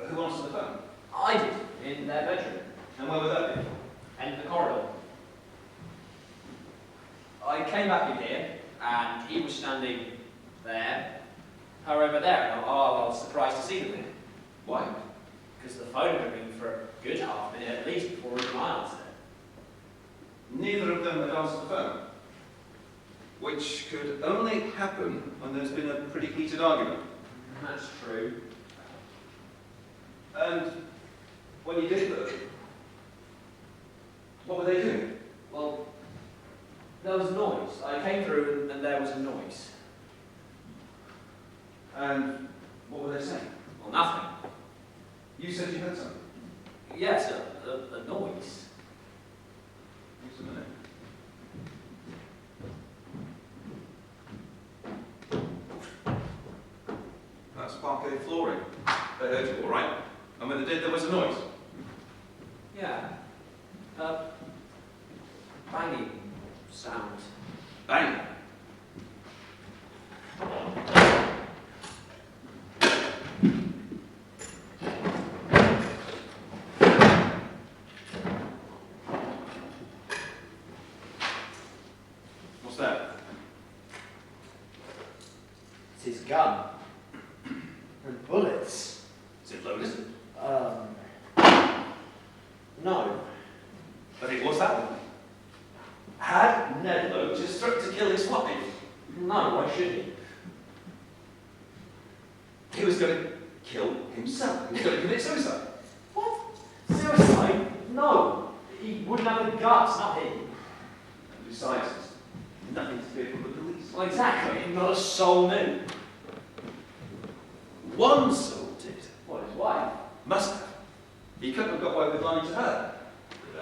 Who answered the phone? I did, in their bedroom. And where would that be? End of the corridor. I came back in here, and he was standing there, her over there, and I was surprised to see them there. Why? Because the phone had been ringing for a good half minute at least before even I answered it. Neither of them had answered the phone. Which could only happen when there's been a pretty heated argument. That's true. And when you did look, what were they doing? Well, there was noise. I came through and there was a noise. And what were they saying? Well, nothing. You said you heard something. Yes, a noise. Just a minute. That's parquet flooring. They heard you all right. And when they did, there was a noise. Yeah. Banging sound. Bang. What's that? It's his gun. And bullets. Is it loaded? No. But it was that one. Had Nedlow just struck to kill his wife? No, why should he? He was going to kill himself. He was going to commit suicide. What? Suicide? No. He wouldn't have the guts, not him. And besides, there's nothing to fear from the police. Well, exactly. Not a soul knew. One soul did. What, his wife? Must have. He couldn't have got away with lying to her.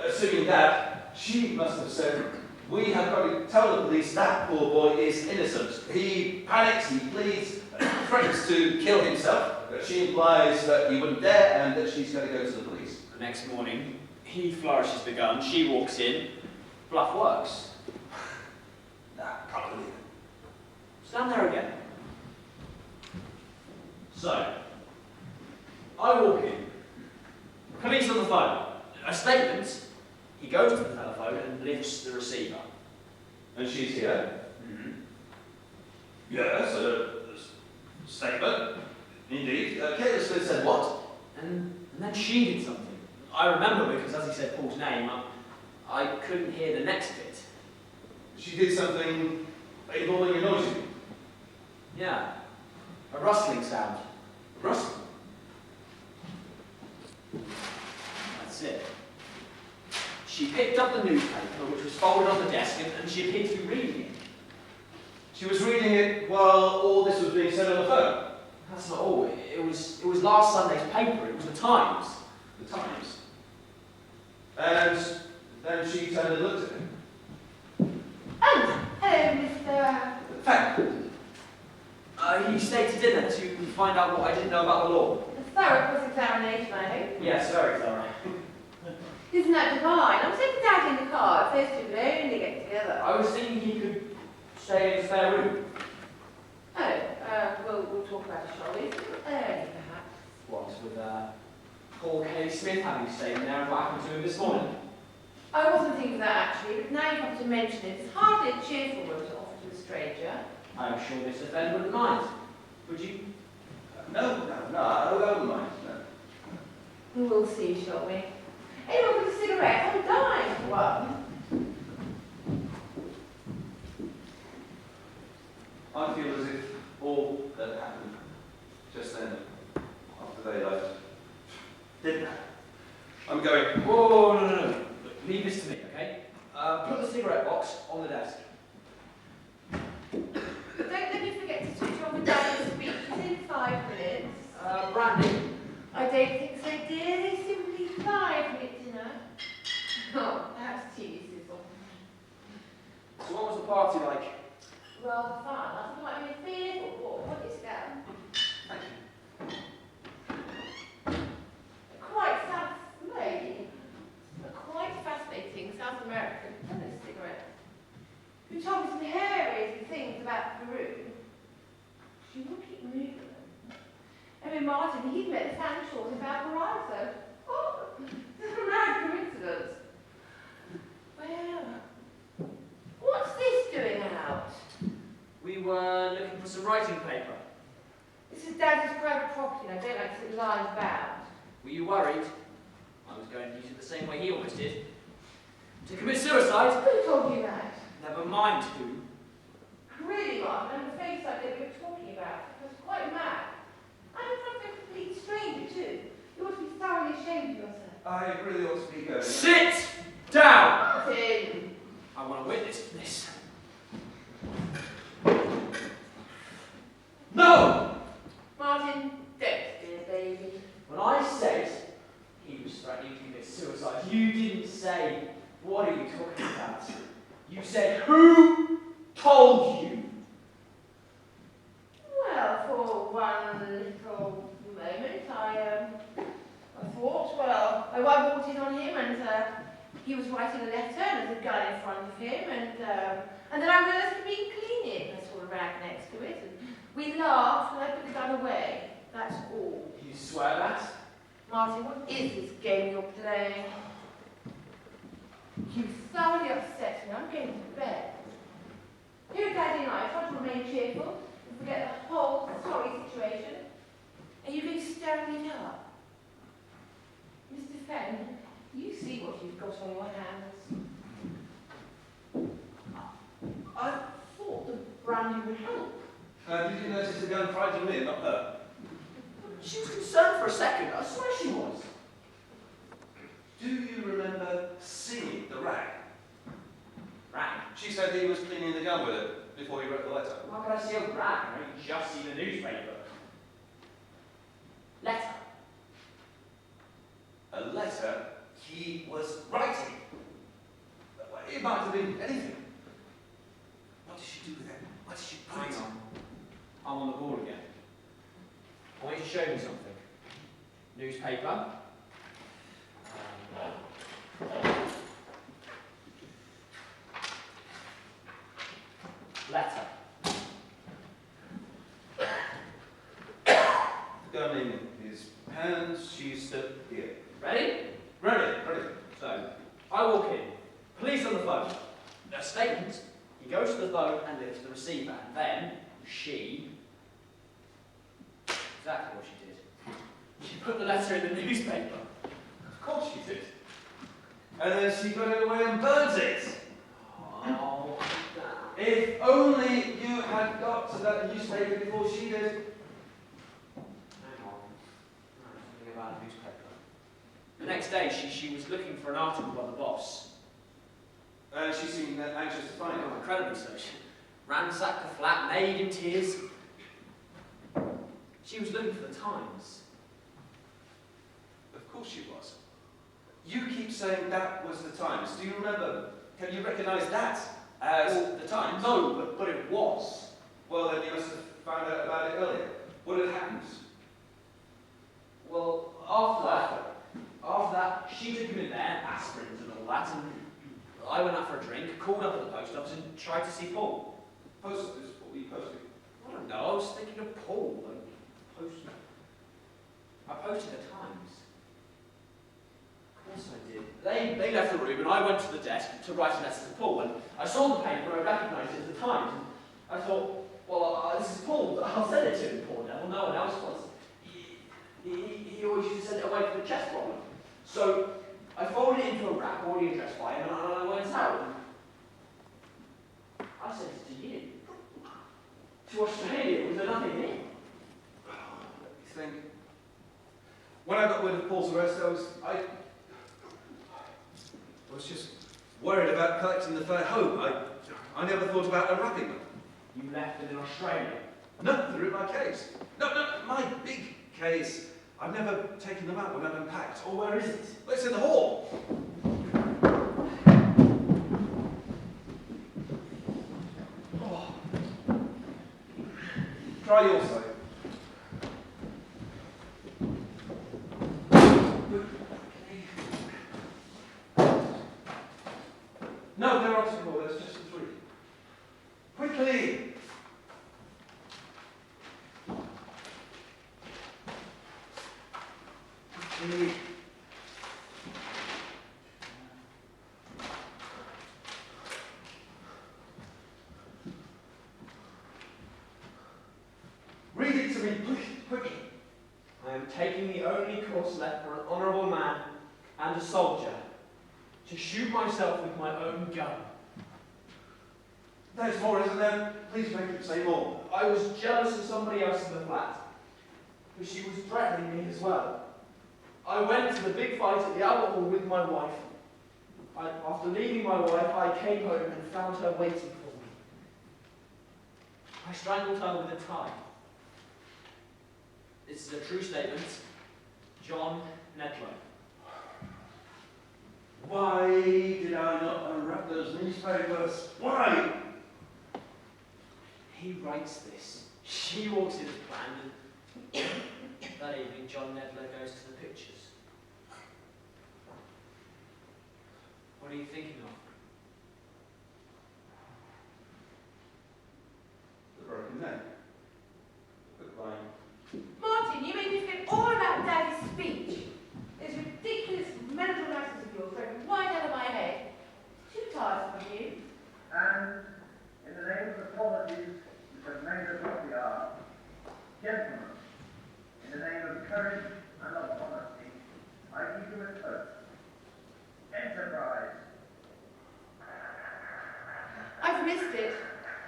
Assuming that, she must have said, "We have got to tell the police that poor boy is innocent." He panics, he pleads, threatens to kill himself. She implies that he wouldn't dare and that she's going to go to the police. The next morning, he flourishes the gun, she walks in, bluff works. Nah, can't believe it. Stand there again. So, I walk in. Police on the phone. A statement. He goes to the telephone and lifts the receiver. And she's here. Mm-hmm. Yes, a statement. Indeed. Kate Smith said what? And then she did something. I remember because as he said Paul's name, I couldn't hear the next bit. She did something involving a noise. Yeah. A rustling sound. Rustling? That's it. She picked up the newspaper, which was folded on the desk, and she appeared to be reading it. She was reading it while all this was being said on the phone. That's not all. It was last Sunday's paper. It was the Times. The Times. And then she turned and looked at him. Oh, hello, Mr. Thank. He stayed to dinner to find out what I didn't know about the law. A thorough cross-examination, I hope. Yes, very thorough. Isn't that divine? I'm taking Dad in the car. If those two could only get together. I was thinking he could stay in a spare room. Oh, we'll talk about it, shall we? Early, perhaps. What, with Paul K. Smith having stayed in there and what happened to him this morning? I wasn't thinking of that, actually, but now you have to mention it, it's hardly a cheerful room to offer to a stranger. I'm sure Mr. Fenn wouldn't mind. Would you? No, I won't mind. No. We'll see, shall we? Anyone with a cigarette? I'm dying for one. I feel as if all that happened just then, after they left, didn't happen. I'm going. Whoa, no. Leave this to me, okay? Put the cigarette box on the desk. Don't let me forget to switch on the dining speech. It's in 5 minutes. Brandy. I don't think so, dear. They simply 5 minutes, you know. Oh, that's cheesy, sizzle. So what was the party like? Rather fun. I think like me fearful. What is that? Thank you. Quite fascinating. A quite fascinating South American tennis cigarette. Who told me some hairy things about Peru. She will keep moving them. Emmy Martin, he'd met the fan short in Valparaiso. Oh, this is a mad coincidence. Well, what's this doing out? We were looking for some writing paper. This is Dad's private property and I don't like to sit lying bound. Were you worried? I was going to use it the same way he almost did. To commit suicide? Who told you that? Never mind who. Really, Martin, I'm afraid I that we were talking about. It was quite mad. I'm in front of a complete stranger, too. You ought to be thoroughly ashamed of yourself. I really ought to be going. Sit down! Martin! I want to witness this. No! Martin, don't, dear baby. When I said he was threatening to commit suicide, you didn't say, what are you talking about? You said, who told you? Well, for one little moment, I thought, well, I walked in on him and he was writing a letter and there's a gun in front of him and then I realised he'd been cleaning. I saw a rag next to it and we laughed and I put the gun away. That's all. You swear that? Martin, what is this game you're playing? You thoroughly upset me. I'm going to bed. Here at Daddy and I try to remain cheerful and forget the whole sorry situation. And you've been stirring it up. Mr. Fenn, you see what you've got on your hands. I thought the brandy would help. Did you notice the gun frightened me, not her? She was concerned for a second. I swear she was. Do you remember seeing the rag? Rag? She said he was cleaning the gun with it before he wrote the letter. Why could I see a rag? I only just seen the newspaper. Letter. A letter he was writing. It might have been anything. What did she do with it? What did she put Hang it on. I'm on the ball again. I want you to show me something. Newspaper. Letter. The gun in his hands, she stood here. Ready? Ready. So, I walk in. Police on the phone. No statement. He goes to the phone and lifts the receiver. And then, she... Exactly what she did. She put the letter in the newspaper. Of course she did. And then she got it away and burnt it. Oh, If only you had got to that newspaper before she did. hang on. Something about a newspaper. The next day, she was looking for an article by the boss. She seemed anxious to find it. Oh, incredibly so. She ransacked the flat, maid in tears. She was looking for the Times. Of course she was. You keep saying that was the Times. Do you remember? Can you recognise that as the Times? No, but it was. Well, then you must have found out about it earlier. What had happened? Well, after that, she took him in there, aspirins and all that, and I went out for a drink, called up at the post office and tried to see Paul. Post office? What were you posting? I don't know, I was thinking of Paul. I posted the Times. Of course I did. They left the room and I went to the desk to write a letter to Paul, and I saw the paper, I recognised it as the Times, and I thought, Well, this is Paul. I'll send it to him, poor devil. No one else was. He always used to send it away for the chess problem. So I folded it into a wrap already addressed by him, and I went out. I sent it to you. To Australia with nothing in. You think? When I got word of Paul's arrest, I was just worried about collecting the fare home. I never thought about unwrapping them. You left them in Australia. No, they're in my case. No, my big case. I've never taken them out when I've unpacked. Or where is it? Well, it's in the hall. Oh. Try your side. No, they're on the floor. There's just the three. Quickly! Quickly! Read it to me, quickly! I am taking the only course left for an honourable man and a soldier to shoot myself with my own gun. There's more, isn't there? Please make it say more. I was jealous of somebody else in the flat, but she was threatening me as well. I went to the big fight at the Albert Hall with my wife. After leaving my wife, I came home and found her waiting for me. I strangled her with a tie. This is a true statement. John Nedlow. Why did I not unwrap those newspapers? Why? He writes this. She walks in as planned, and that evening John Nedlow goes to the pictures. What are you thinking of? The broken neck. Goodbye. Martin, you made me forget all about Daddy's speech. This ridiculous mental matters of yours going right out of my head. Too tired from you. And in the name of the qualities which have made us what we are, gentlemen, in the name of courage and of honesty, I give you a toast. Enterprise. I've missed it.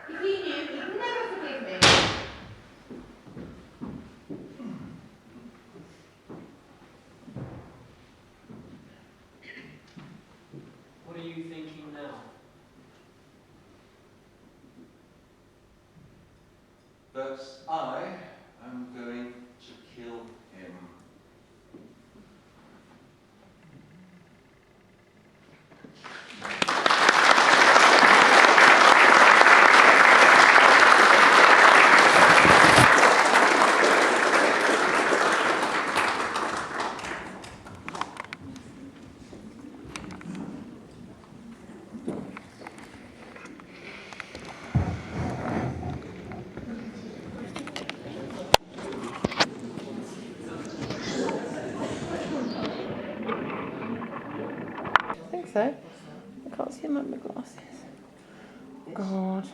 If he knew, he'd never forgive me. What are you thinking now? That I am going to kill him. I think so. I can't see him under my glasses. God.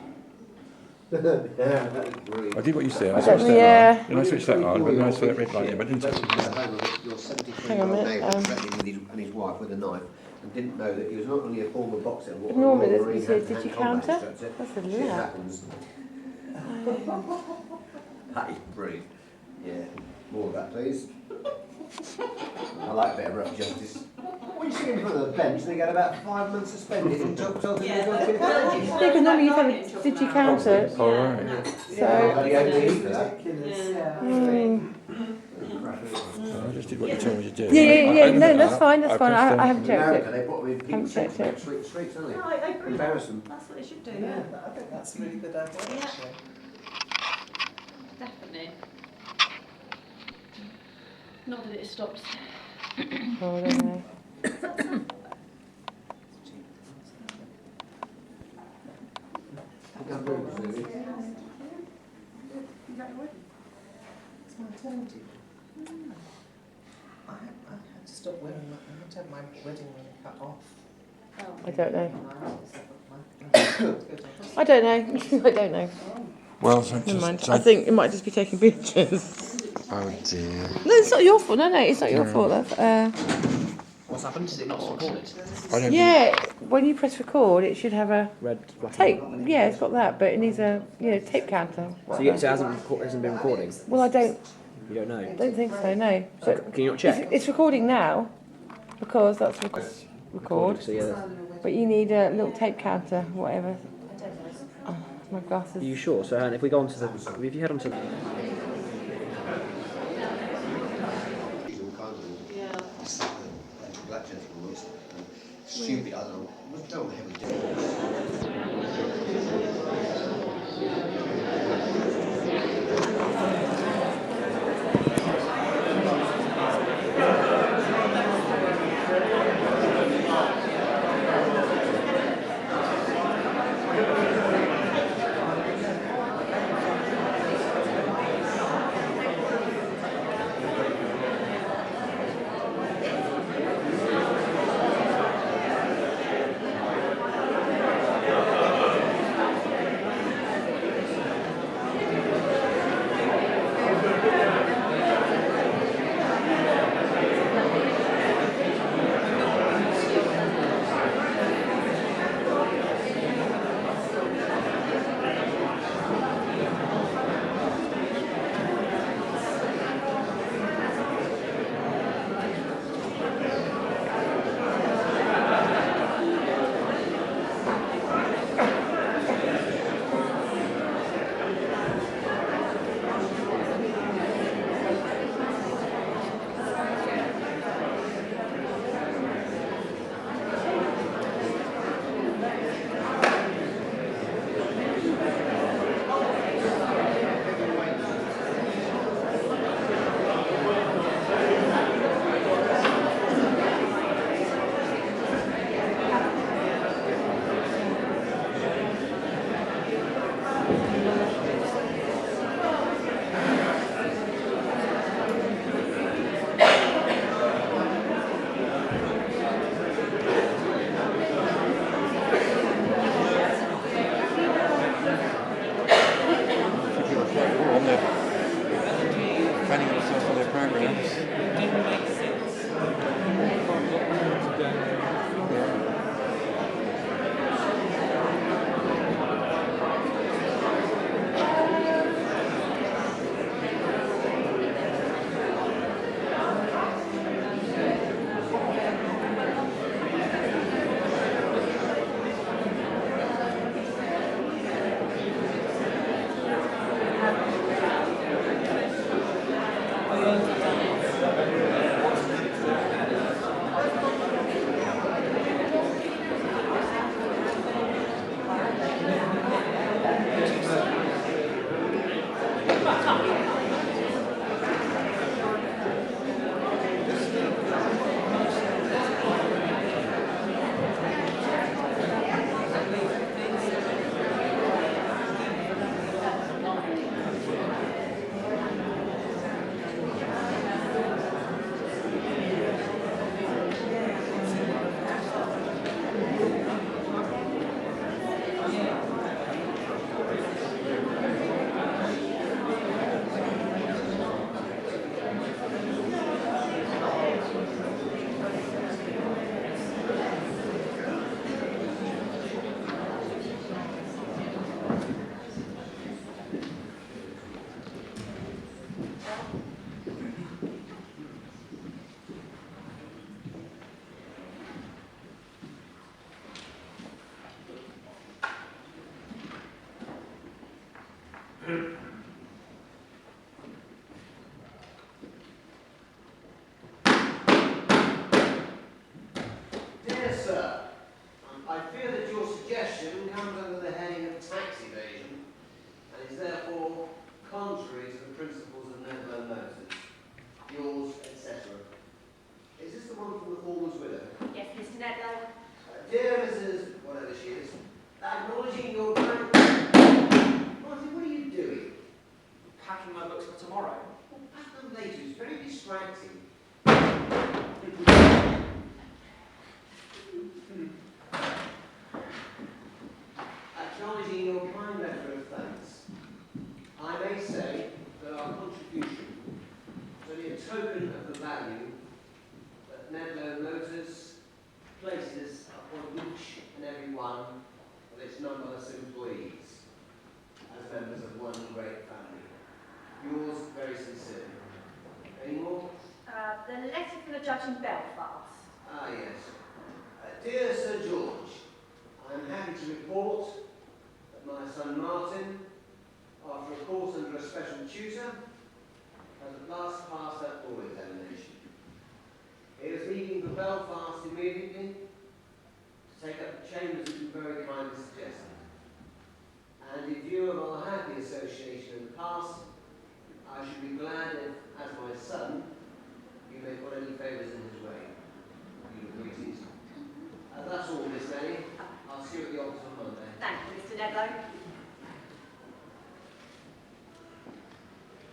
I did what you said. I I switched don't- that yeah. on. Then I switched that on, but then I saw that red light. Yeah, but I didn't touch it. Hang on a minute, threatening with his wife with a knife and didn't know that he was not only a former boxer. But Normally, a there's- Marine you said, hand-to-hand did you combat counter? instructor. That's a Shit lot. happens. That is brilliant. Yeah. More of that, please. I like a bit of rough justice. When you sit in front of the bench, they get about 5 months suspended and talk to Yeah, because normally you say, did you counter? All right. So, I just did what you told me to do. yeah, no, that's fine, that's fine. pressed I haven't checked America, it. they put them in Haven't pink checked it. streets, don't they? No, I agree. Embarrassing. That's what they should do. Yeah, I think that's a really good idea, Yeah. actually. Definitely. Not that it stops. Oh, I don't know. It's my maternity. I had to stop wearing my, I had to have my wedding ring cut off. I don't know. Good. I don't know. I don't know. Well, so Never mind. so I think it might just be taking pictures. Oh dear. No, it's not your fault. No, it's not your fault. What's happened? Is it not recorded? Yeah, when you press record, it should have a Red, black. tape. Yeah, it's got that, but it needs a tape counter. So it hasn't been recording? Well, I don't. You don't know? I don't think so. No. But can you not check? It's recording now, because that's record. So yeah. But you need a little tape counter, whatever. Oh, my glasses. Are you sure? So if we go on to if you head on to Black gentleman was stupid, I don't have a difference. Planning themselves for their programs. Dear sir, I fear that your suggestion comes under the heading of tax evasion and is therefore contrary to the principles of Netherland Motors, yours, etc. Is this the one from the Foreman's widow? Yes, Mr. Nedlow. Dear Mrs. whatever she is, acknowledging your bank... Martin, what are you doing? packing my books for tomorrow. Well, pack them later, it's very distracting. Acknowledging your kind letter of thanks. very sincere. Any more? The letter from the judge in Belfast. Ah, yes. Dear Sir George, I am happy to report that my son Martin, after a course under a special tutor, has at last passed that board examination. He is leaving for Belfast immediately to take up the chambers that you very kindly suggested. And in view of our happy association in the past, I should be glad if, as my son, you may put any favours in his way. You agree, that's all, Miss Nanny. I'll see you at the office on Monday. Thank you, Mr. Nedlow.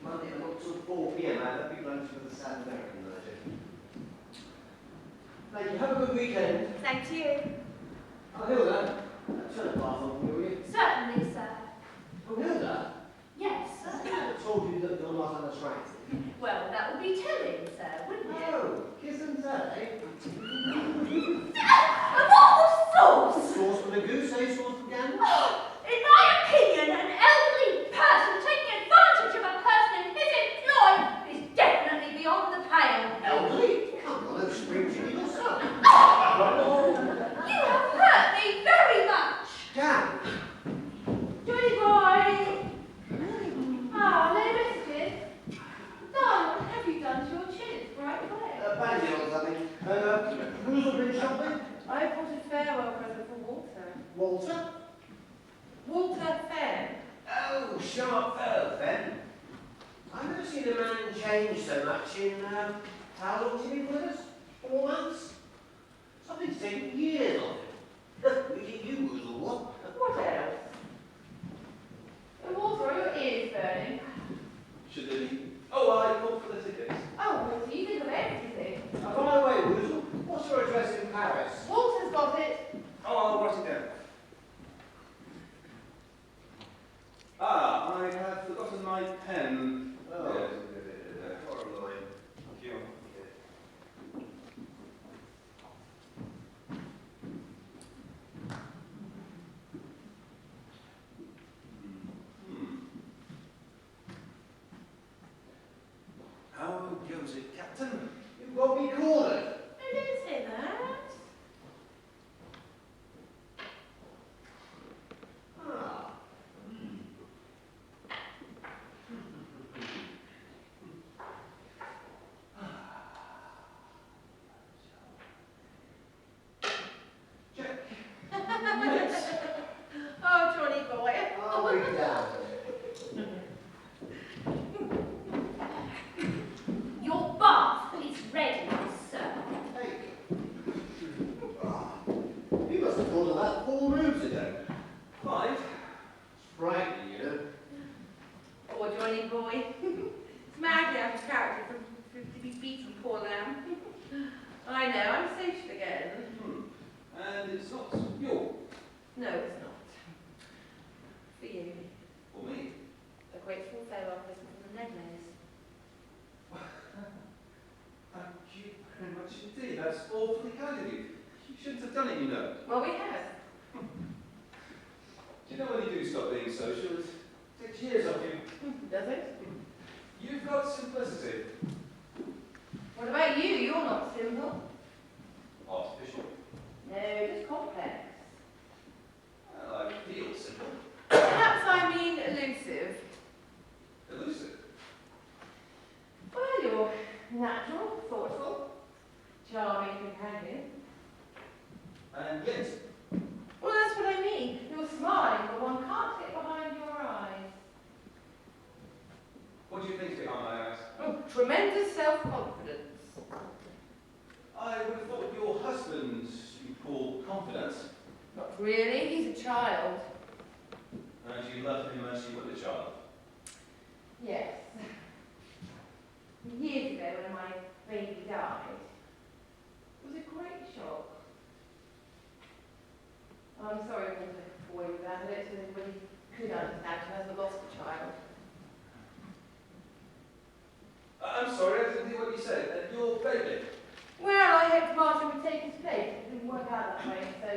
Monday, I'm not till 4 p.m. I have big lunch with the South American manager. Thank you. Have a good weekend. Thank you. Oh, Hilda, turn the bath on, will you? Certainly, sir. Oh, Hilda? Yes, sir. I told you that you're not unattractive. Well, that would be telling, sir, wouldn't it? Oh, kiss and tell, eh? And what was sauce? Sauce for the goose, eh? Sauce for gander? In my opinion, an elderly person taking advantage of a person in his employ is definitely beyond the pale. Elderly? Come on, don't spring to you yourself. You have hurt me very much. Damn. Johnny boy. Ah, no messages. Darling, what have you done to your chin? It's bright red. Bandit or something. Who's been shopping? I bought a farewell present for Walter. Walter? Walter Fenn. Oh, sharp fellow, then. I've never seen a man change so much in, how long has he been with us? 4 months? Something's taken years of him. We keep you was or what? What else? Walter, are your ears burning? Should they be? Oh, I called for the tickets. Oh, Walter, you think of everything. By the way, Woozle, what's your address in Paris? Walter's got it. Oh, I'll write it down. Ah, I have forgotten my pen. Oh. There. Horrible line. Thank you. How goes it, Captain? You've got me cornered. I didn't say that. Ah. Check. Oh, Johnny boy. I'll wait down. Your bath is ready, sir. Hey. Ah. You must have thought of that 4 rooms ago. 5. It's frightening, you know. Poor Johnny boy. It's madly out of character to be beaten, poor lamb. I know, I'm social again. And it's not your. No, it's not. For you. For me. A grateful farewell present from the Nedlows. Thank you very much indeed. That's awfully kind of you. You shouldn't have done it, you know. Well, we have. Do you know when you do stop being social, it takes years off you. Does it? You've got simplicity. What about you? You're not simple. Artificial. No, just complex. Well, I feel simple. Perhaps I mean elusive. Elusive. Well, you're natural, thoughtful, charming companion. And yet, Well, that's what I mean. You're smiling, but one can't get behind your eyes. what do you think's behind my eyes? Oh, tremendous self-confidence. I would have thought your husband you call confident. Not really, he's a child. And you loved him as you would a child. Yes. Years ago, when my baby died, it was a great shock. I'm sorry I wasn't a boy about it, so everybody could understand who hasn't lost a child. I'm sorry, I didn't hear what you said. Your baby. Well, I hoped Martin would take his place. It didn't work out that way, so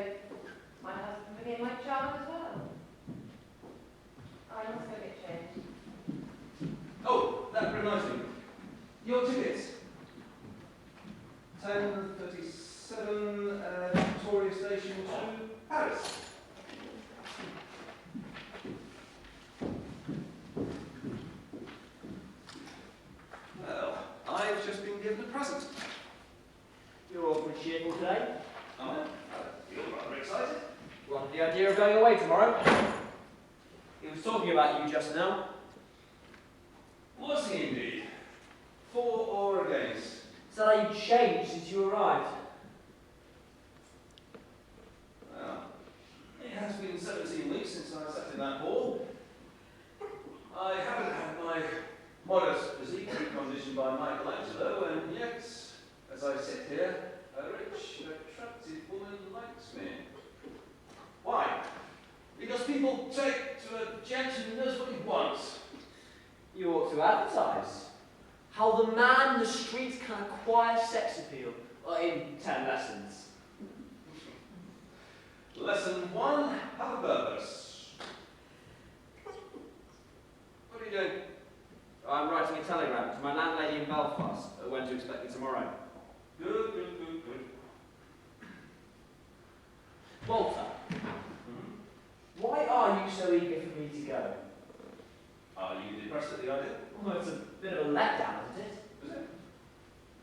my husband became my child as well. I must go get changed. Oh, that Very nice of you. Your tickets. 10:37, Victoria Station to Paris. Well, I've just been given a present. You're all pretty cheerful today. Am I? I feel rather excited. What, the idea of going away tomorrow? He was talking about you just now. Was he indeed? For or against? Said how you changed since you arrived. Well, it has been 17 weeks since I sat in that hall. I haven't had my modest physique reconditioned by Michelangelo, and yet, as I sit here, a rich, attractive woman likes me. Why? Because people take to a gent who knows what he wants. You ought to advertise how the man in the street can acquire sex appeal in 10 lessons. Lesson 1, have a purpose. What are you doing? I'm writing a telegram to my landlady in Belfast, when to expect me tomorrow. Good. Walter, why are you so eager for me to go? Are you depressed at the idea? Well, it's a bit of a letdown, isn't it? Is it?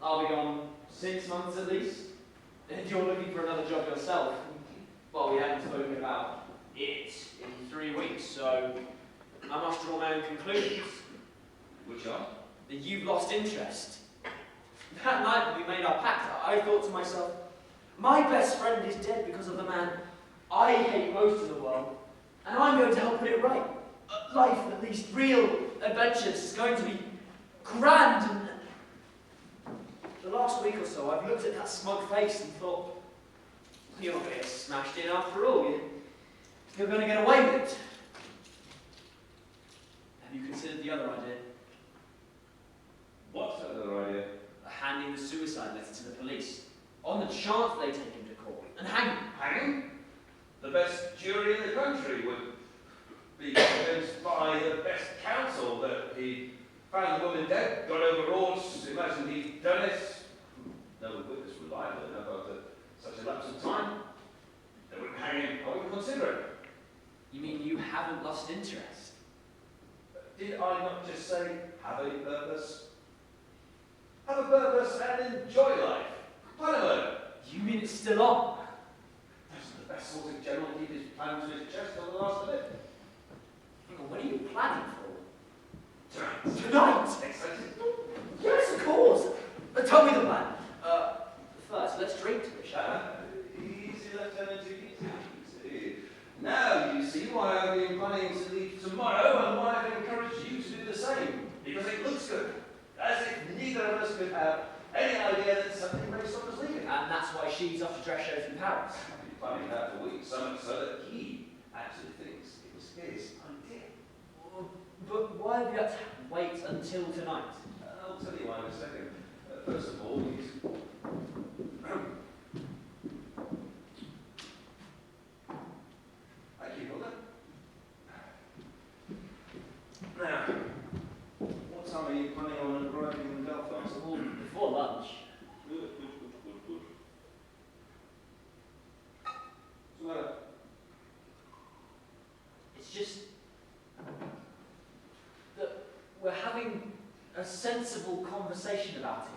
I'll be gone 6 months at least. And you're looking for another job yourself. Well, we haven't spoken about it in 3 weeks, so I must draw my own conclusions. Which are? That you've lost interest. That night when we made our pact, I thought to myself, my best friend is dead because of the man I hate most in the world, and I'm going to help put it right. Life, at least real adventures, is going to be grand. And the last week or so, I've looked at that smug face and thought, you're not going to get smashed in after all. You're going to get away with it. Have you considered the other idea? What's that other idea? Handing the suicide letter to the police, on the chance they take him to court, and hang him. Hang him? The best jury in the country would be convinced by the best counsel that he found the woman dead, got overawed, imagined he'd done it. No witness reliable enough after such a lapse of time. They wouldn't hang him. I wouldn't consider it. You mean you haven't lost interest? Did I not just say, have a purpose? Have a purpose and enjoy life. Whatever. You mean it's still on? That's the best sort of general keep his plan to his chest on the last of it. Hang on, what are you planning for? Tonight. Tonight? Excited? Yes, of course. Tell me the plan. First, let's drink to it, shall Easy, Lieutenant, easy. Now you see why I've been planning to leave tomorrow and why I've encouraged you to do the same. Because it looks good. As if neither of us could have any idea that something may stop us leaving. And that's why she's off to dress shows in Paris. I've been planning that for weeks, so much so that he actually thinks it was his idea. But why have you had to wait until tonight? I'll tell you why in a second. First of all, he's... Thank you, Hilda. Now, what time are you planning on arriving in Belfast? Before lunch. Good. What's the matter? It's just that we're having a sensible conversation about it.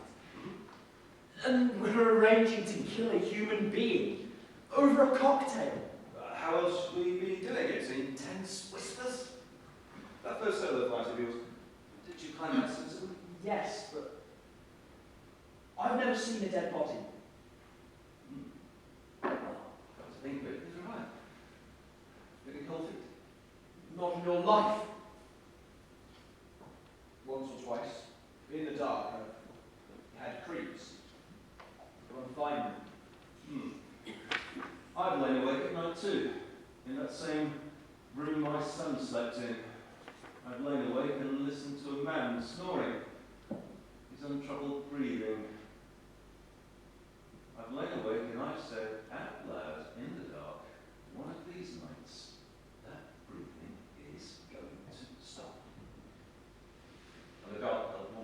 And we're arranging to kill a human being over a cocktail. How else will you be doing it? Intense whispers? That first solo flight of yours, did you plan that sensibly? Yes, but I've never seen a dead body. Well, that's the thing of it, neither have I. Looking cold feet? Not in your life. Once or twice, in the dark, I had creeps. You're on fire. I've lain awake at night too, in that same room my son slept in. I've lain awake and listened to a man snoring, his untroubled breathing. I've lain awake and I've said out loud in the dark, one of these nights, that breathing is going to stop. And the dark felt more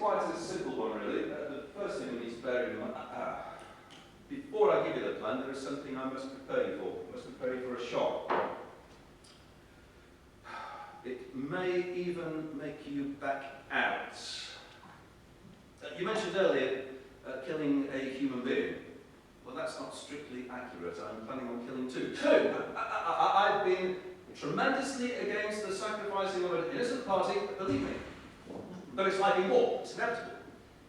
quite a simple one, really. The first thing we need to bear in mind... before I give you the plan, there is something I must prepare you for. I must prepare you for a shock. It may even make you back out. You mentioned earlier killing a human being. Well, that's not strictly accurate. I'm planning on killing two. Two? I've been tremendously against the sacrificing of an innocent party, believe me. Though it's like in war, it's inevitable.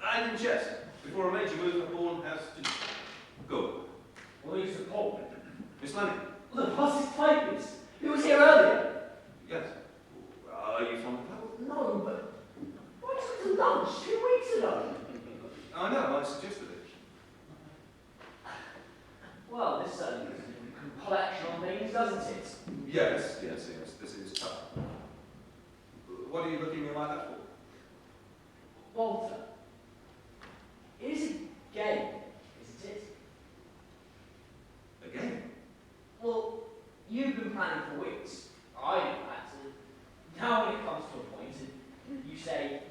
And in chess, before a major move, a pawn has to go. Well, he's a pawn. Miss Lanning? The boss is typist. He was here earlier. Yes. Are you fond of that? No, but why took to lunch 2 weeks ago? I know, I suggested it. Well, this certainly is a collection on things, doesn't it? Yes, this is tough. What are you looking at me like that for? Walter, it is a game, isn't it? A game? Well, you've been planning for weeks. I know that. Now when it comes to a point, and you say,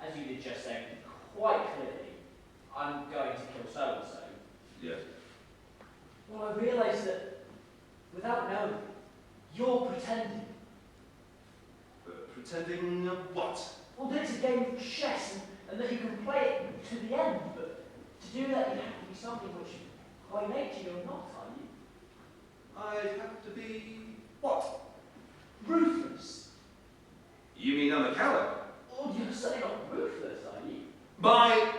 as you did just say, quite clearly, I'm going to kill so-and-so. Yes. Well, I realise that, without knowing, you're pretending. Pretending what? Well, that it's a game of chess, and that you can play it to the end, but to do that you have to be something which, by nature, you're not, are you? I'd have to be... what? Ruthless. You mean I'm a coward? Oh, you're certainly not ruthless, are you? By